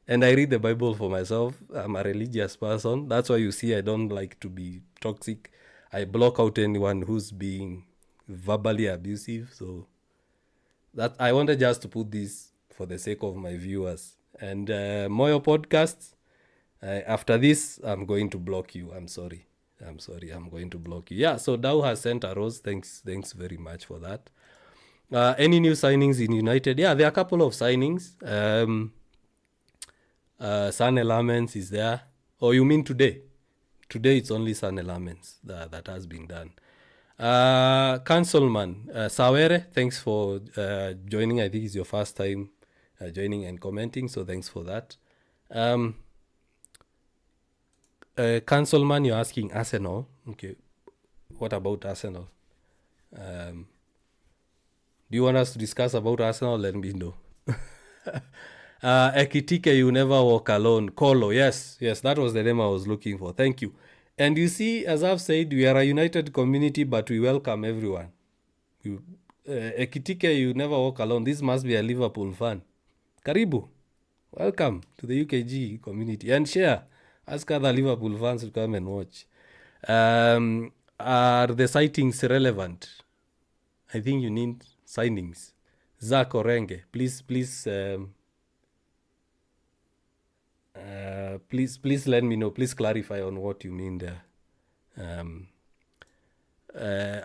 and I read the Bible for myself. I'm a religious person. That's why you see I don't like to be toxic. I block out anyone who's being verbally abusive. So that I wanted just to put this for the sake of my viewers. And Moyo podcasts, after this, I'm going to block you. I'm sorry. I'm going to block you. Yeah, so Dow has sent a rose. Thanks very much for that. Any new signings in United? Yeah, there are a couple of signings. Sane Lammens is there. Oh, you mean today? Today it's only Sane Lammens that has been done. Councilman Sawere, thanks for joining. I think it's your first time joining and commenting, so thanks for that. Councilman, you're asking Arsenal. Okay, what about Arsenal? Do you want us to discuss about Arsenal? Let me know. Ekitike, you never walk alone. Kolo, yes, that was the name I was looking for. Thank you. And you see, as I've said, we are a united community, but we welcome everyone. Ekitike, you never walk alone. This must be a Liverpool fan. Karibu. Welcome to the UKG community. And share. Ask other Liverpool fans to come and watch. Are the sightings relevant? I think you need signings. Zach Orenge, please let me know. Please clarify on what you mean there.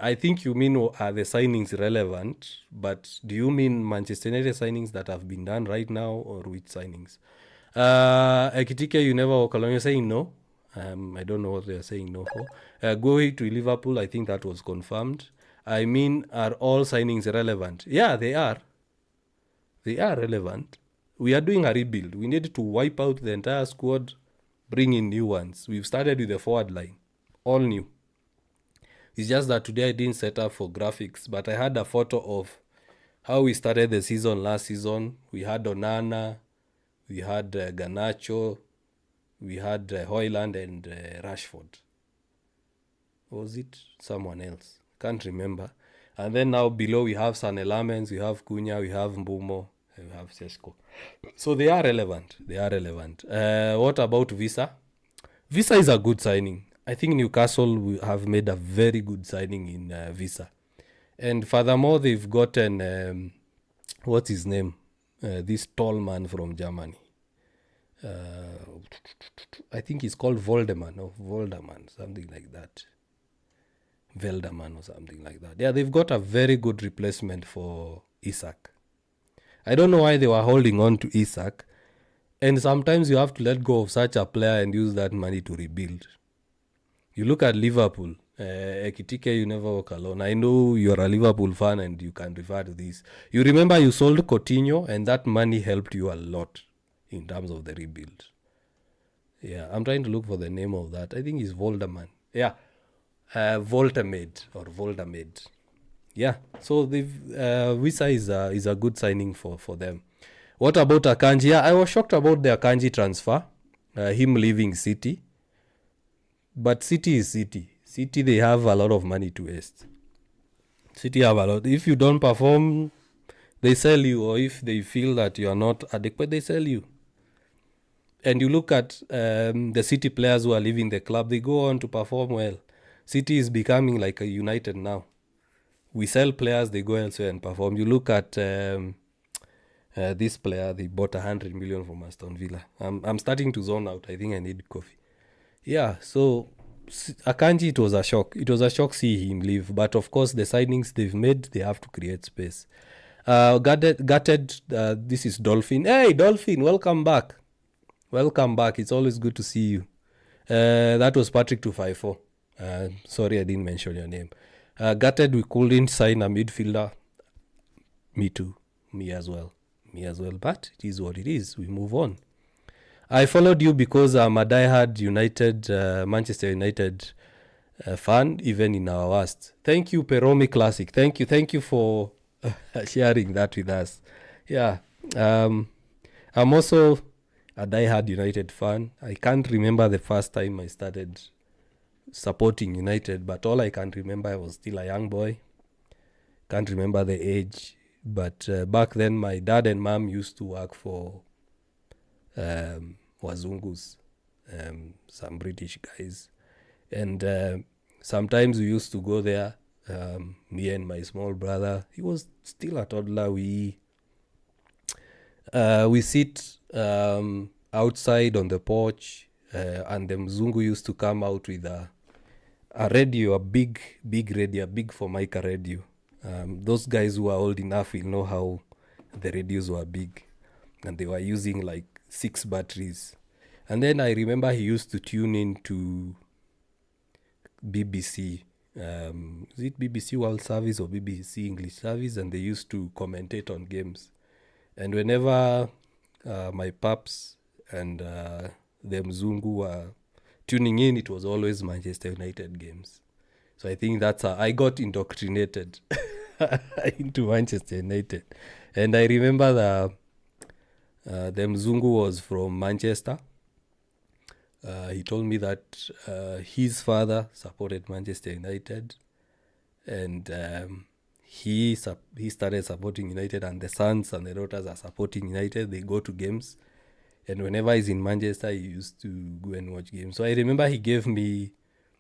I think you mean are the signings relevant, but do you mean Manchester United signings that have been done right now, or which signings? Ekitike, you never walk alone. You're saying no. I don't know what they're saying no for. Going to Liverpool, I think that was confirmed. I mean, are all signings relevant? Yeah, they are. They are relevant. We are doing a rebuild. We need to wipe out the entire squad, bring in new ones. We've started with the forward line. All new. It's just that today I didn't set up for graphics, but I had a photo of how we started the season last season. We had Onana, we had Garnacho, we had Højlund and Rashford. Was it someone else? Can't remember. And then now below we have Sane Lammens, we have Cunha, we have Mbumo, and we have Sesko. So they are relevant. What about Visa? Visa is a good signing. I think Newcastle have made a very good signing in Visa. And furthermore, they've gotten, what's his name? This tall man from Germany. I think he's called Volderman, something like that. Velderman or something like that. Yeah, they've got a very good replacement for Isak. I don't know why they were holding on to Isak. And sometimes you have to let go of such a player and use that money to rebuild. You look at Liverpool. Ekitike, you never walk alone. I know you're a Liverpool fan and you can refer to this. You remember you sold Coutinho and that money helped you a lot in terms of the rebuild. Yeah, I'm trying to look for the name of that. I think it's Volderman. Yeah, Voldermade. Yeah, so Visa is a good signing for them. What about Akanji? Yeah, I was shocked about the Akanji transfer, him leaving City. But City is City. City, they have a lot of money to waste. City have a lot. If you don't perform, they sell you. Or if they feel that you are not adequate, they sell you. And you look at the City players who are leaving the club, they go on to perform well. City is becoming like a United now. We sell players, they go elsewhere and perform. You look at this player, they bought 100 million from Aston Villa. I'm starting to zone out. I think I need coffee. Yeah, so Akanji, it was a shock. It was a shock seeing him leave. But of course, the signings they've made, they have to create space. Gutted, this is Dolphin. Hey, Dolphin, welcome back. Welcome back. It's always good to see you. That was Patrick 254. Sorry, I didn't mention your name. Gutted, we couldn't sign a midfielder. Me too. Me as well. But it is what it is. We move on. I followed you because I'm a diehard Manchester United fan, even in our worst. Thank you, Peromi Classic. Thank you for sharing that with us. Yeah, I'm also a diehard United fan. I can't remember the first time I started supporting United, but all I can remember I was still a young boy. can't remember the age, but back then my dad and mom used to work for Wazungus, some British guys, and sometimes we used to go there, me and my small brother. He was still a toddler. We sit outside on the porch, and the Mzungu used to come out with a radio, a big radio, a big Formica radio. Those guys who are old enough will know how the radios were big, and they were using like 6 batteries. And then I remember he used to tune in to BBC. Is it BBC World Service or BBC English Service? And they used to commentate on games. And whenever my paps and the Mzungu were tuning in, it was always Manchester United games. So I think that's how I got indoctrinated into Manchester United. And I remember the Mzungu was from Manchester. He told me that his father supported Manchester United, and he started supporting United, and the sons and the daughters are supporting United. They go to games, and whenever he's in Manchester, he used to go and watch games. So I remember he gave me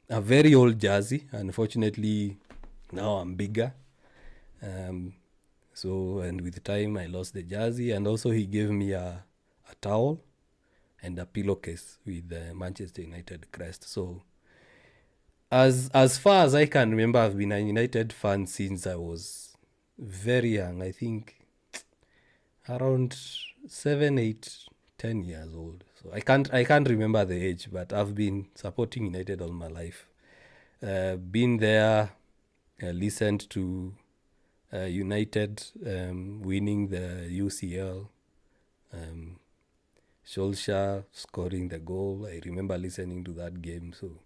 a very old jersey. Unfortunately, now I'm bigger. And with time, I lost the jersey. And also he gave me a towel and a pillowcase with the Manchester United crest. So as far as I can remember, I've been a United fan since I was very young. I think around 7, 8, 10 years old. So I can't remember the age, but I've been supporting United all my life. Been there, listened to United winning the UCL, Solskjaer scoring the goal. I remember listening to that game. So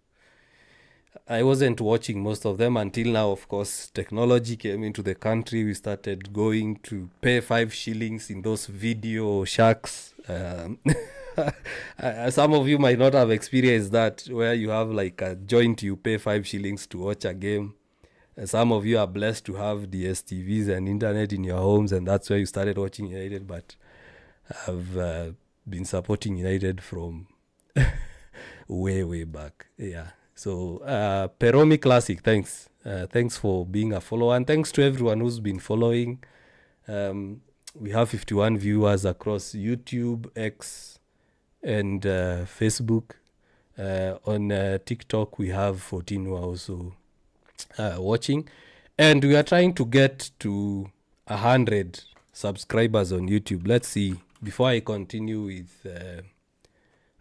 I wasn't watching most of them until now. Of course, technology came into the country. We started going to pay 5 shillings in those video shacks. Some of you might not have experienced that, where you have like a joint, you pay 5 shillings to watch a game. Some of you are blessed to have DSTVs and internet in your homes, and that's where you started watching United. But I've been supporting United from way back. Yeah. So Peromi Classic, thanks. Thanks for being a follower, and thanks to everyone who's been following. We have 51 viewers across YouTube, X, and Facebook. On TikTok, we have 14 who are also watching, and we are trying to get to 100 subscribers on YouTube. Let's see, before I continue with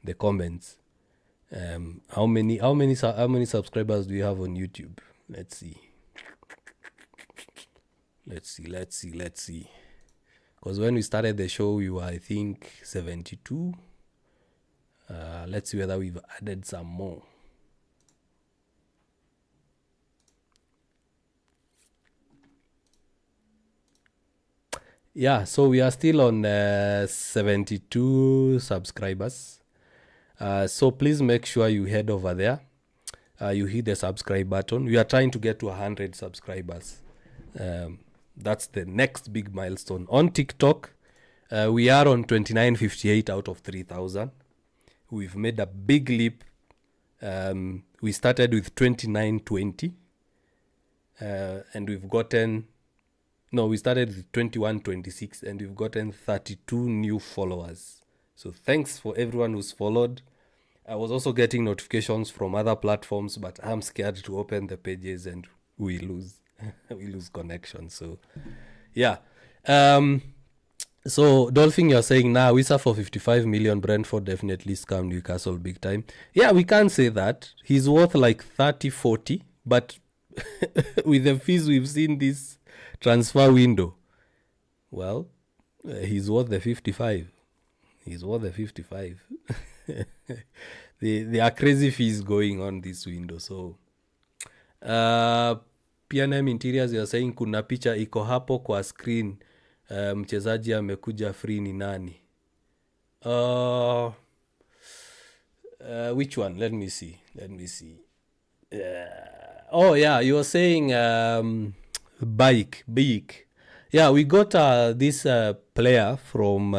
the comments, how many subscribers do you have on YouTube? Let's see, because when we started the show, we were, I think, 72. Let's see whether we've added some more. Yeah, so we are still on 72 subscribers. So please make sure you head over there. You hit the subscribe button. We are trying to get to 100 subscribers. That's the next big milestone. On TikTok, we are on 2958 out of 3,000. We've made a big leap. We started with 2920. And we've gotten... No, we started with 2126, and we've gotten 32 new followers. So thanks for everyone who's followed. I was also getting notifications from other platforms, but I'm scared to open the pages and we lose connection. So yeah. So Dolphin, you're saying now Wisa for 55 million, Brentford definitely scammed Newcastle big time. Yeah, we can't say that. He's worth like 30, 40, but with the fees we've seen this transfer window, well, he's worth the 55. He's worth the 55. There are crazy fees going on this window. So PNM Interiors, you're saying kuna picha iko hapo kwa screen, mchezaji amekuja free ni nani? Which one? Let me see. Oh yeah, you're saying Bike. Yeah, we got this player from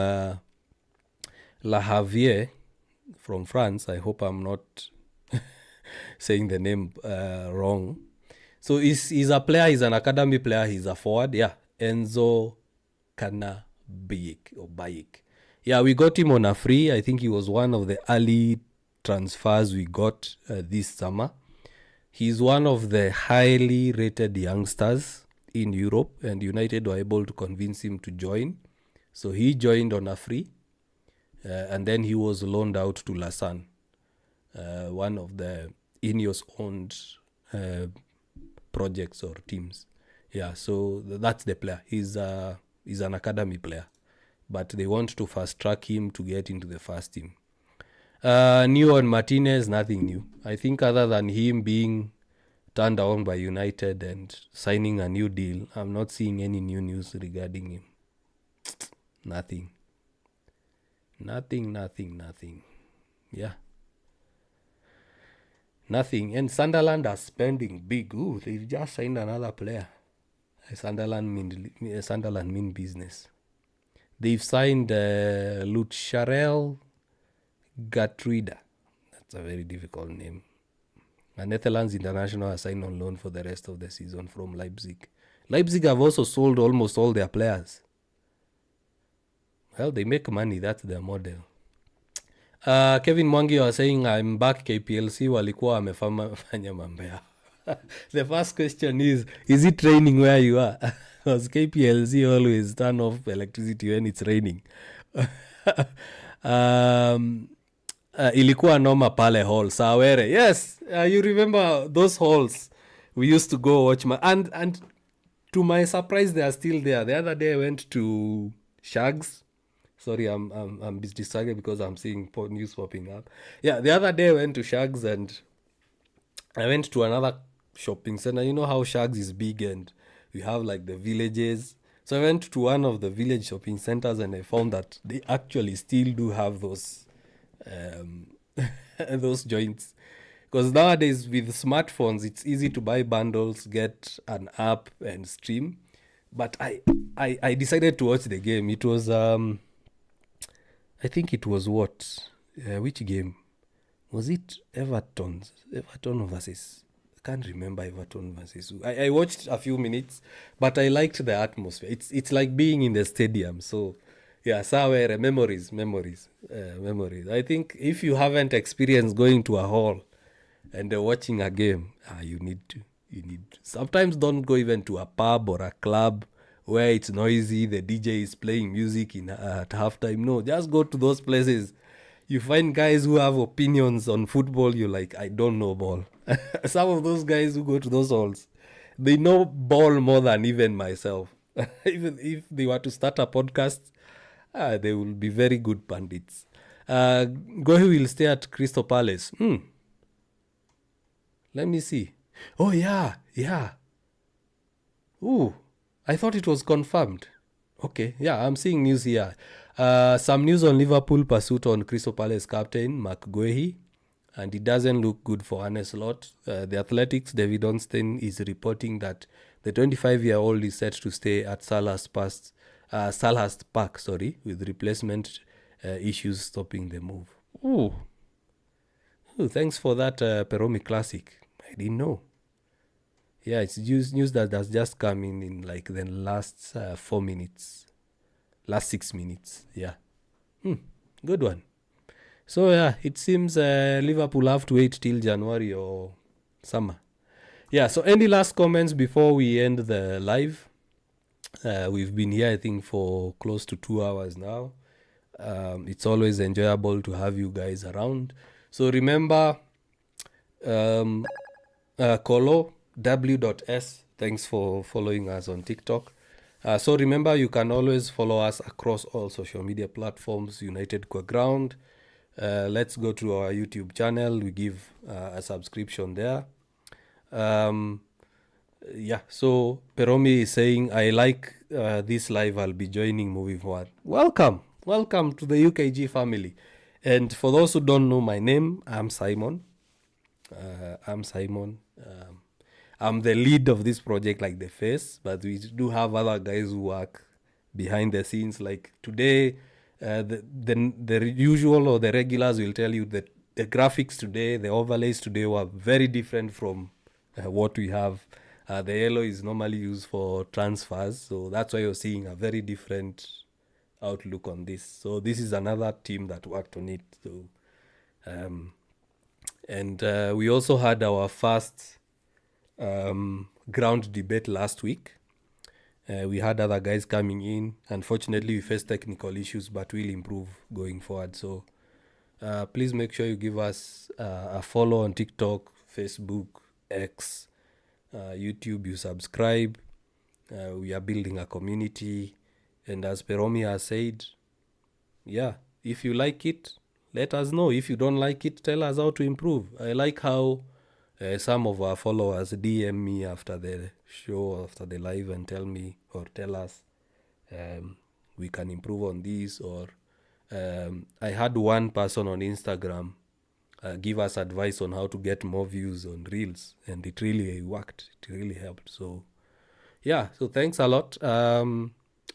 La Havre from France. I hope I'm not saying the name wrong. So he's a player, he's an academy player, he's a forward. Yeah, Enzo Bayik. Yeah, we got him on a free. I think he was one of the early transfers we got this summer. He's one of the highly rated youngsters in Europe, and United were able to convince him to join. So he joined on a free, and then he was loaned out to Lausanne, one of the Ineos-owned projects or teams. Yeah, so that's the player. He's an academy player, but they want to fast track him to get into the first team. New on Martínez, nothing new. I think other than him being turned down by United and signing a new deal, I'm not seeing any new news regarding him. Nothing. Yeah. Nothing. And Sunderland are spending big. Ooh, they've just signed another player. Sunderland mean business. They've signed Lucharel Gatruida. That's a very difficult name. A Netherlands international has signed on loan for the rest of the season from Leipzig. Leipzig have also sold almost all their players. Well, they make money. That's their model. Kevin Mwangi was saying, I'm back KPLC walikuwa wamefanya mambo yao. The first question is it raining where you are? Because KPLC always turn off electricity when it's raining. Ilikuwa noma pale hall Sawere. Yes, you remember those halls we used to go watch and to my surprise they are still there. The other day I went to Shags. Sorry, I'm distracted because I'm seeing news popping up. Yeah, the other day I went to Shags and I went to another shopping center. You know how Shags is big and we have like the villages. So I went to one of the village shopping centers and I found that they actually still do have those those joints. Because nowadays with smartphones, it's easy to buy bundles, get an app and stream. But I decided to watch the game. It was I think it was which game? Was it Everton versus... I can't remember Everton versus... I watched a few minutes, but I liked the atmosphere. It's like being in the stadium. So, yeah, Sawere, memories. I think if you haven't experienced going to a hall and watching a game, you need to. Sometimes don't go even to a pub or a club where it's noisy, the DJ is playing music at halftime. No, just go to those places. You find guys who have opinions on football, you're like, I don't know ball. Some of those guys who go to those halls, they know ball more than even myself. Even if they were to start a podcast, they will be very good pundits. Gohi will stay at Crystal Palace. Let me see. Oh, yeah. Ooh. I thought it was confirmed. Okay, yeah, I'm seeing news here. Some news on Liverpool pursuit on Crystal Palace captain Mark Guehi, and it doesn't look good for Arne Slot. The Athletics, David Ornstein is reporting that the 25-year-old is set to stay at Selhurst Park, with replacement issues stopping the move. Ooh, thanks for that, Peromi Classic. I didn't know. Yeah, it's news that has just come in like the last 4 minutes. Last 6 minutes, yeah. Good one. So, yeah, it seems Liverpool have to wait till January or summer. Yeah, so any last comments before we end the live? We've been here, I think, for close to 2 hours now. It's always enjoyable to have you guys around. So, remember, Kolo, W.S. Thanks for following us on TikTok. So remember, you can always follow us across all social media platforms, United Core Ground. Let's go to our YouTube channel. We give a subscription there. Yeah, so Peromi is saying, I like this live. I'll be joining moving forward. Welcome to the UKG family. And for those who don't know my name, I'm Simon. I'm the lead of this project, like the face, but we do have other guys who work behind the scenes. Like today, the usual or the regulars will tell you that the graphics today, the overlays today were very different from what we have. The yellow is normally used for transfers, so that's why you're seeing a very different outlook on this. So this is another team that worked on it. So, and we also had our first ground debate last week. We had other guys coming in. Unfortunately, we faced technical issues, but we'll improve going forward. So please make sure you give us a follow on TikTok, Facebook, X, YouTube. You subscribe. We are building a community. And as Peromi has said, yeah, if you like it, let us know. If you don't like it, tell us how to improve. I like how some of our followers DM me after the show, after the live, and tell me or tell us we can improve on this. Or I had one person on Instagram give us advice on how to get more views on Reels, and it really worked. It really helped. So yeah, so thanks a lot.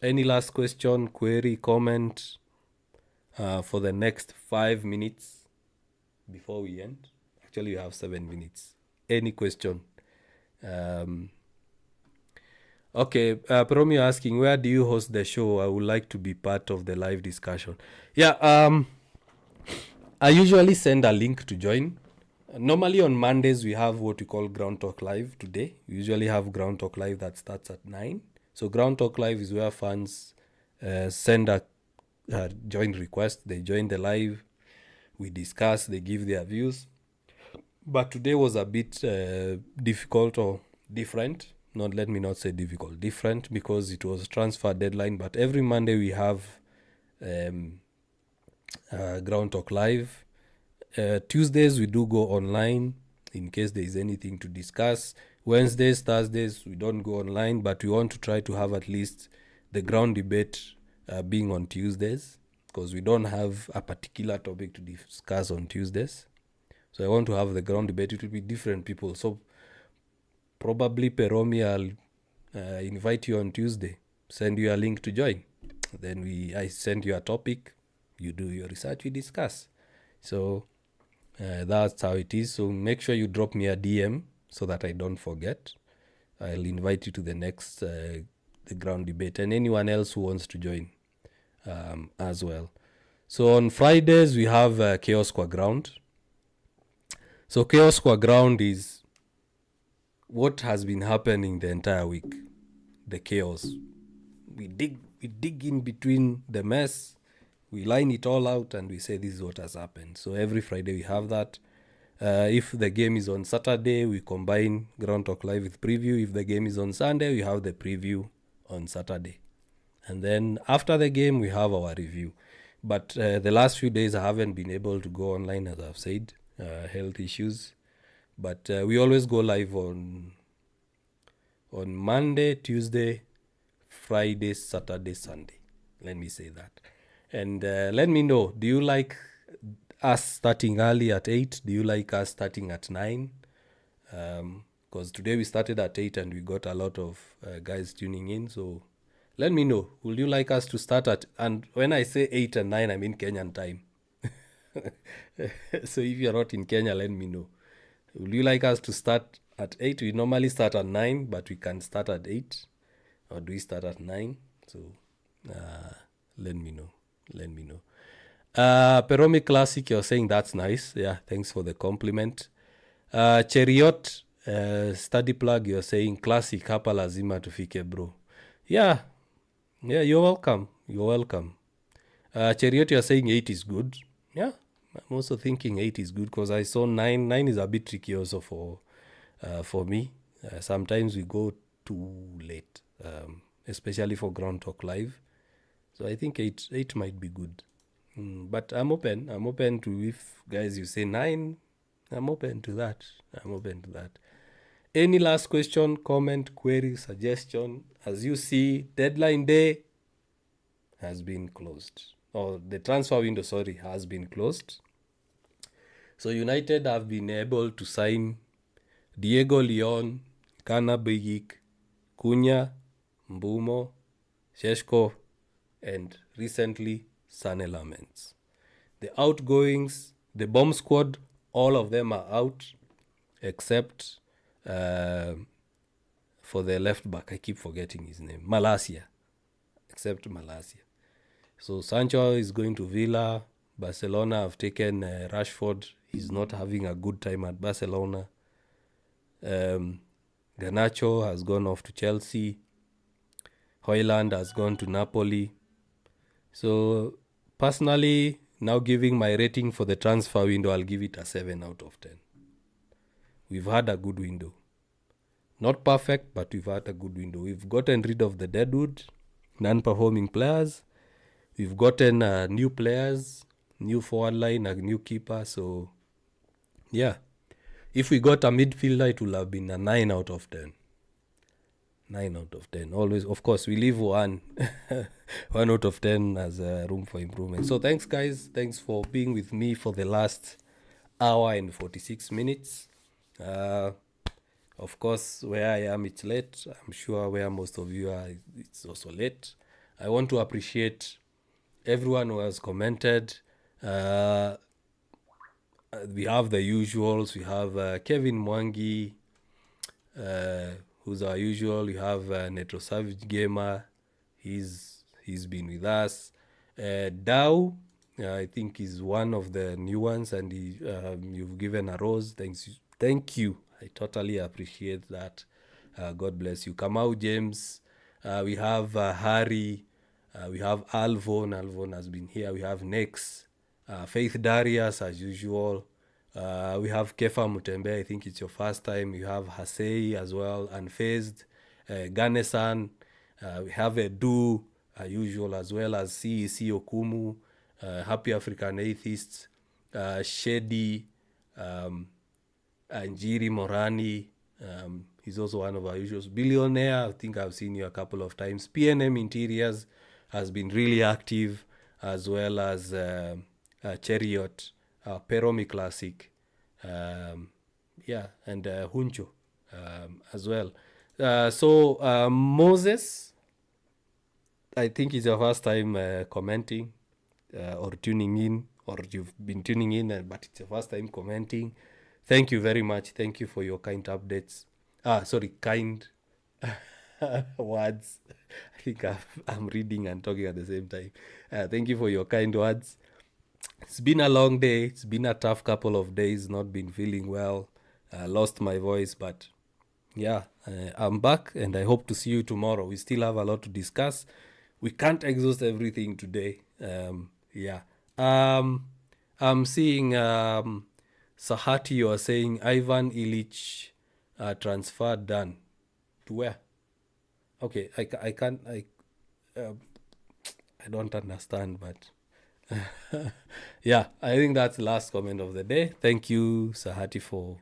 Any last question, query, comment for the next 5 minutes before we end? Actually, you have 7 minutes. Any question? Okay, Promi asking, where do you host the show? I would like to be part of the live discussion. Yeah, I usually send a link to join. Normally on Mondays, we have what we call Ground Talk Live today. We usually have Ground Talk Live that starts at 9. So Ground Talk Live is where fans send a join request. They join the live. We discuss. They give their views. But today was a bit difficult or different. Let me not say difficult. Different because it was transfer deadline. But every Monday we have Ground Talk Live. Tuesdays we do go online in case there is anything to discuss. Wednesdays, Thursdays we don't go online, but we want to try to have at least the ground debate being on Tuesdays, because we don't have a particular topic to discuss on Tuesdays. So I want to have the ground debate. It will be different people. So probably Peromi, I'll invite you on Tuesday, send you a link to join. Then I send you a topic, you do your research, we discuss. So that's how it is. So make sure you drop me a DM so that I don't forget. I'll invite you to the next the ground debate, and anyone else who wants to join as well. So on Fridays we have Chaos Qua Ground. So Chaos Qua Ground is what has been happening the entire week. The chaos. We dig in between the mess. We line it all out and we say this is what has happened. So every Friday we have that. If the game is on Saturday, we combine Ground Talk Live with preview. If the game is on Sunday, we have the preview on Saturday. And then after the game, we have our review. But the last few days, I haven't been able to go online, as I've said, health issues. But we always go live on Monday, Tuesday, Friday, Saturday, Sunday. Let me say that. And let me know, do you like us starting early at 8? Do you like us starting at 9? Because today we started at 8 and we got a lot of guys tuning in. So let me know, would you like us to start at, and when I say 8 and 9, I mean Kenyan time. So if you're not in Kenya, let me know. Would you like us to start at 8? We normally start at 9, but we can start at 8. Or do we start at 9? So let me know. Peromi Classic, you're saying that's nice. Yeah, thanks for the compliment. Cheriot Study Plug, you're saying classic, hapa lazima tufike bro. Yeah, you're welcome. Cheriot, you're saying 8 is good. Yeah, I'm also thinking 8 is good because I saw 9. 9 is a bit tricky also for me. Sometimes we go too late, especially for Ground Talk Live. So I think 8 might be good. But I'm open to, if guys you say 9, I'm open to that. Any last question, comment, query, suggestion? As you see, deadline day has been closed. Or the transfer window, has been closed. So United have been able to sign Diego Leon, Kana Bigik, Cunha, Mbumo, Sheshko, and recently Sane Lammens. The outgoings, the bomb squad, all of them are out except for the left back. I keep forgetting his name. Malacia. Except Malacia. So Sancho is going to Villa. Barcelona have taken Rashford. He's not having a good time at Barcelona. Garnacho has gone off to Chelsea. Højlund has gone to Napoli. So personally, now giving my rating for the transfer window, I'll give it a 7 out of 10. We've had a good window. Not perfect, but we've had a good window. We've gotten rid of the deadwood, non-performing players. We've gotten new players, new forward line, a new keeper. So, yeah. If we got a midfielder, it would have been a 9 out of 10. 9 out of 10. Always, of course, we leave 1. 1 out of 10 as room for improvement. So thanks, guys. Thanks for being with me for the last hour and 46 minutes. Of course, where I am, it's late. I'm sure where most of you are, it's also late. I want to appreciate everyone who has commented. We have the usuals. We have Kevin Mwangi, who's our usual. We have Netro Savage Gamer. He's been with us. Dow, I think he's one of the new ones, and you've given a rose. Thank you. I totally appreciate that. God bless you. Kamau James. We have Harry. We have Alvon. Alvon has been here. We have Nex. Faith Darius, as usual. We have Kefa Mutembe. I think it's your first time. You have Hasei as well. Unfazed. Ganesan. We have Edu, usual, as well as CEC Okumu. Happy African Atheists. Shedi. Njiri Morani, he's also one of our usuals. Billionaire, I think I've seen you a couple of times. PNM Interiors has been really active, as well as Chariot, Peromi Classic, and Huncho as well. So Moses, I think it's your first time commenting or tuning in, or you've been tuning in, but it's your first time commenting. Thank you very much. Thank you for your kind updates. Kind words. I think I'm reading and talking at the same time. Thank you for your kind words. It's been a long day. It's been a tough couple of days. Not been feeling well. Lost my voice, but yeah, I'm back, and I hope to see you tomorrow. We still have a lot to discuss. We can't exhaust everything today. I'm seeing Sahati, you are saying Ivan Illich transfer done. To where? Okay, I don't understand, but yeah, I think that's the last comment of the day. Thank you, Sahati, for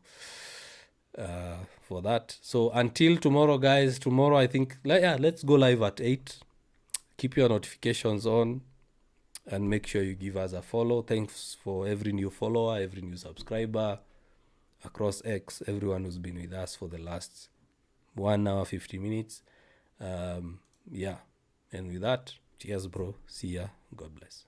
that. So until tomorrow, guys. Tomorrow, I think, let's go live at 8. Keep your notifications on, and make sure you give us a follow. Thanks for every new follower, every new subscriber across X, everyone who's been with us for the last 1 hour, 50 minutes. And with that, cheers, bro. See ya. God bless.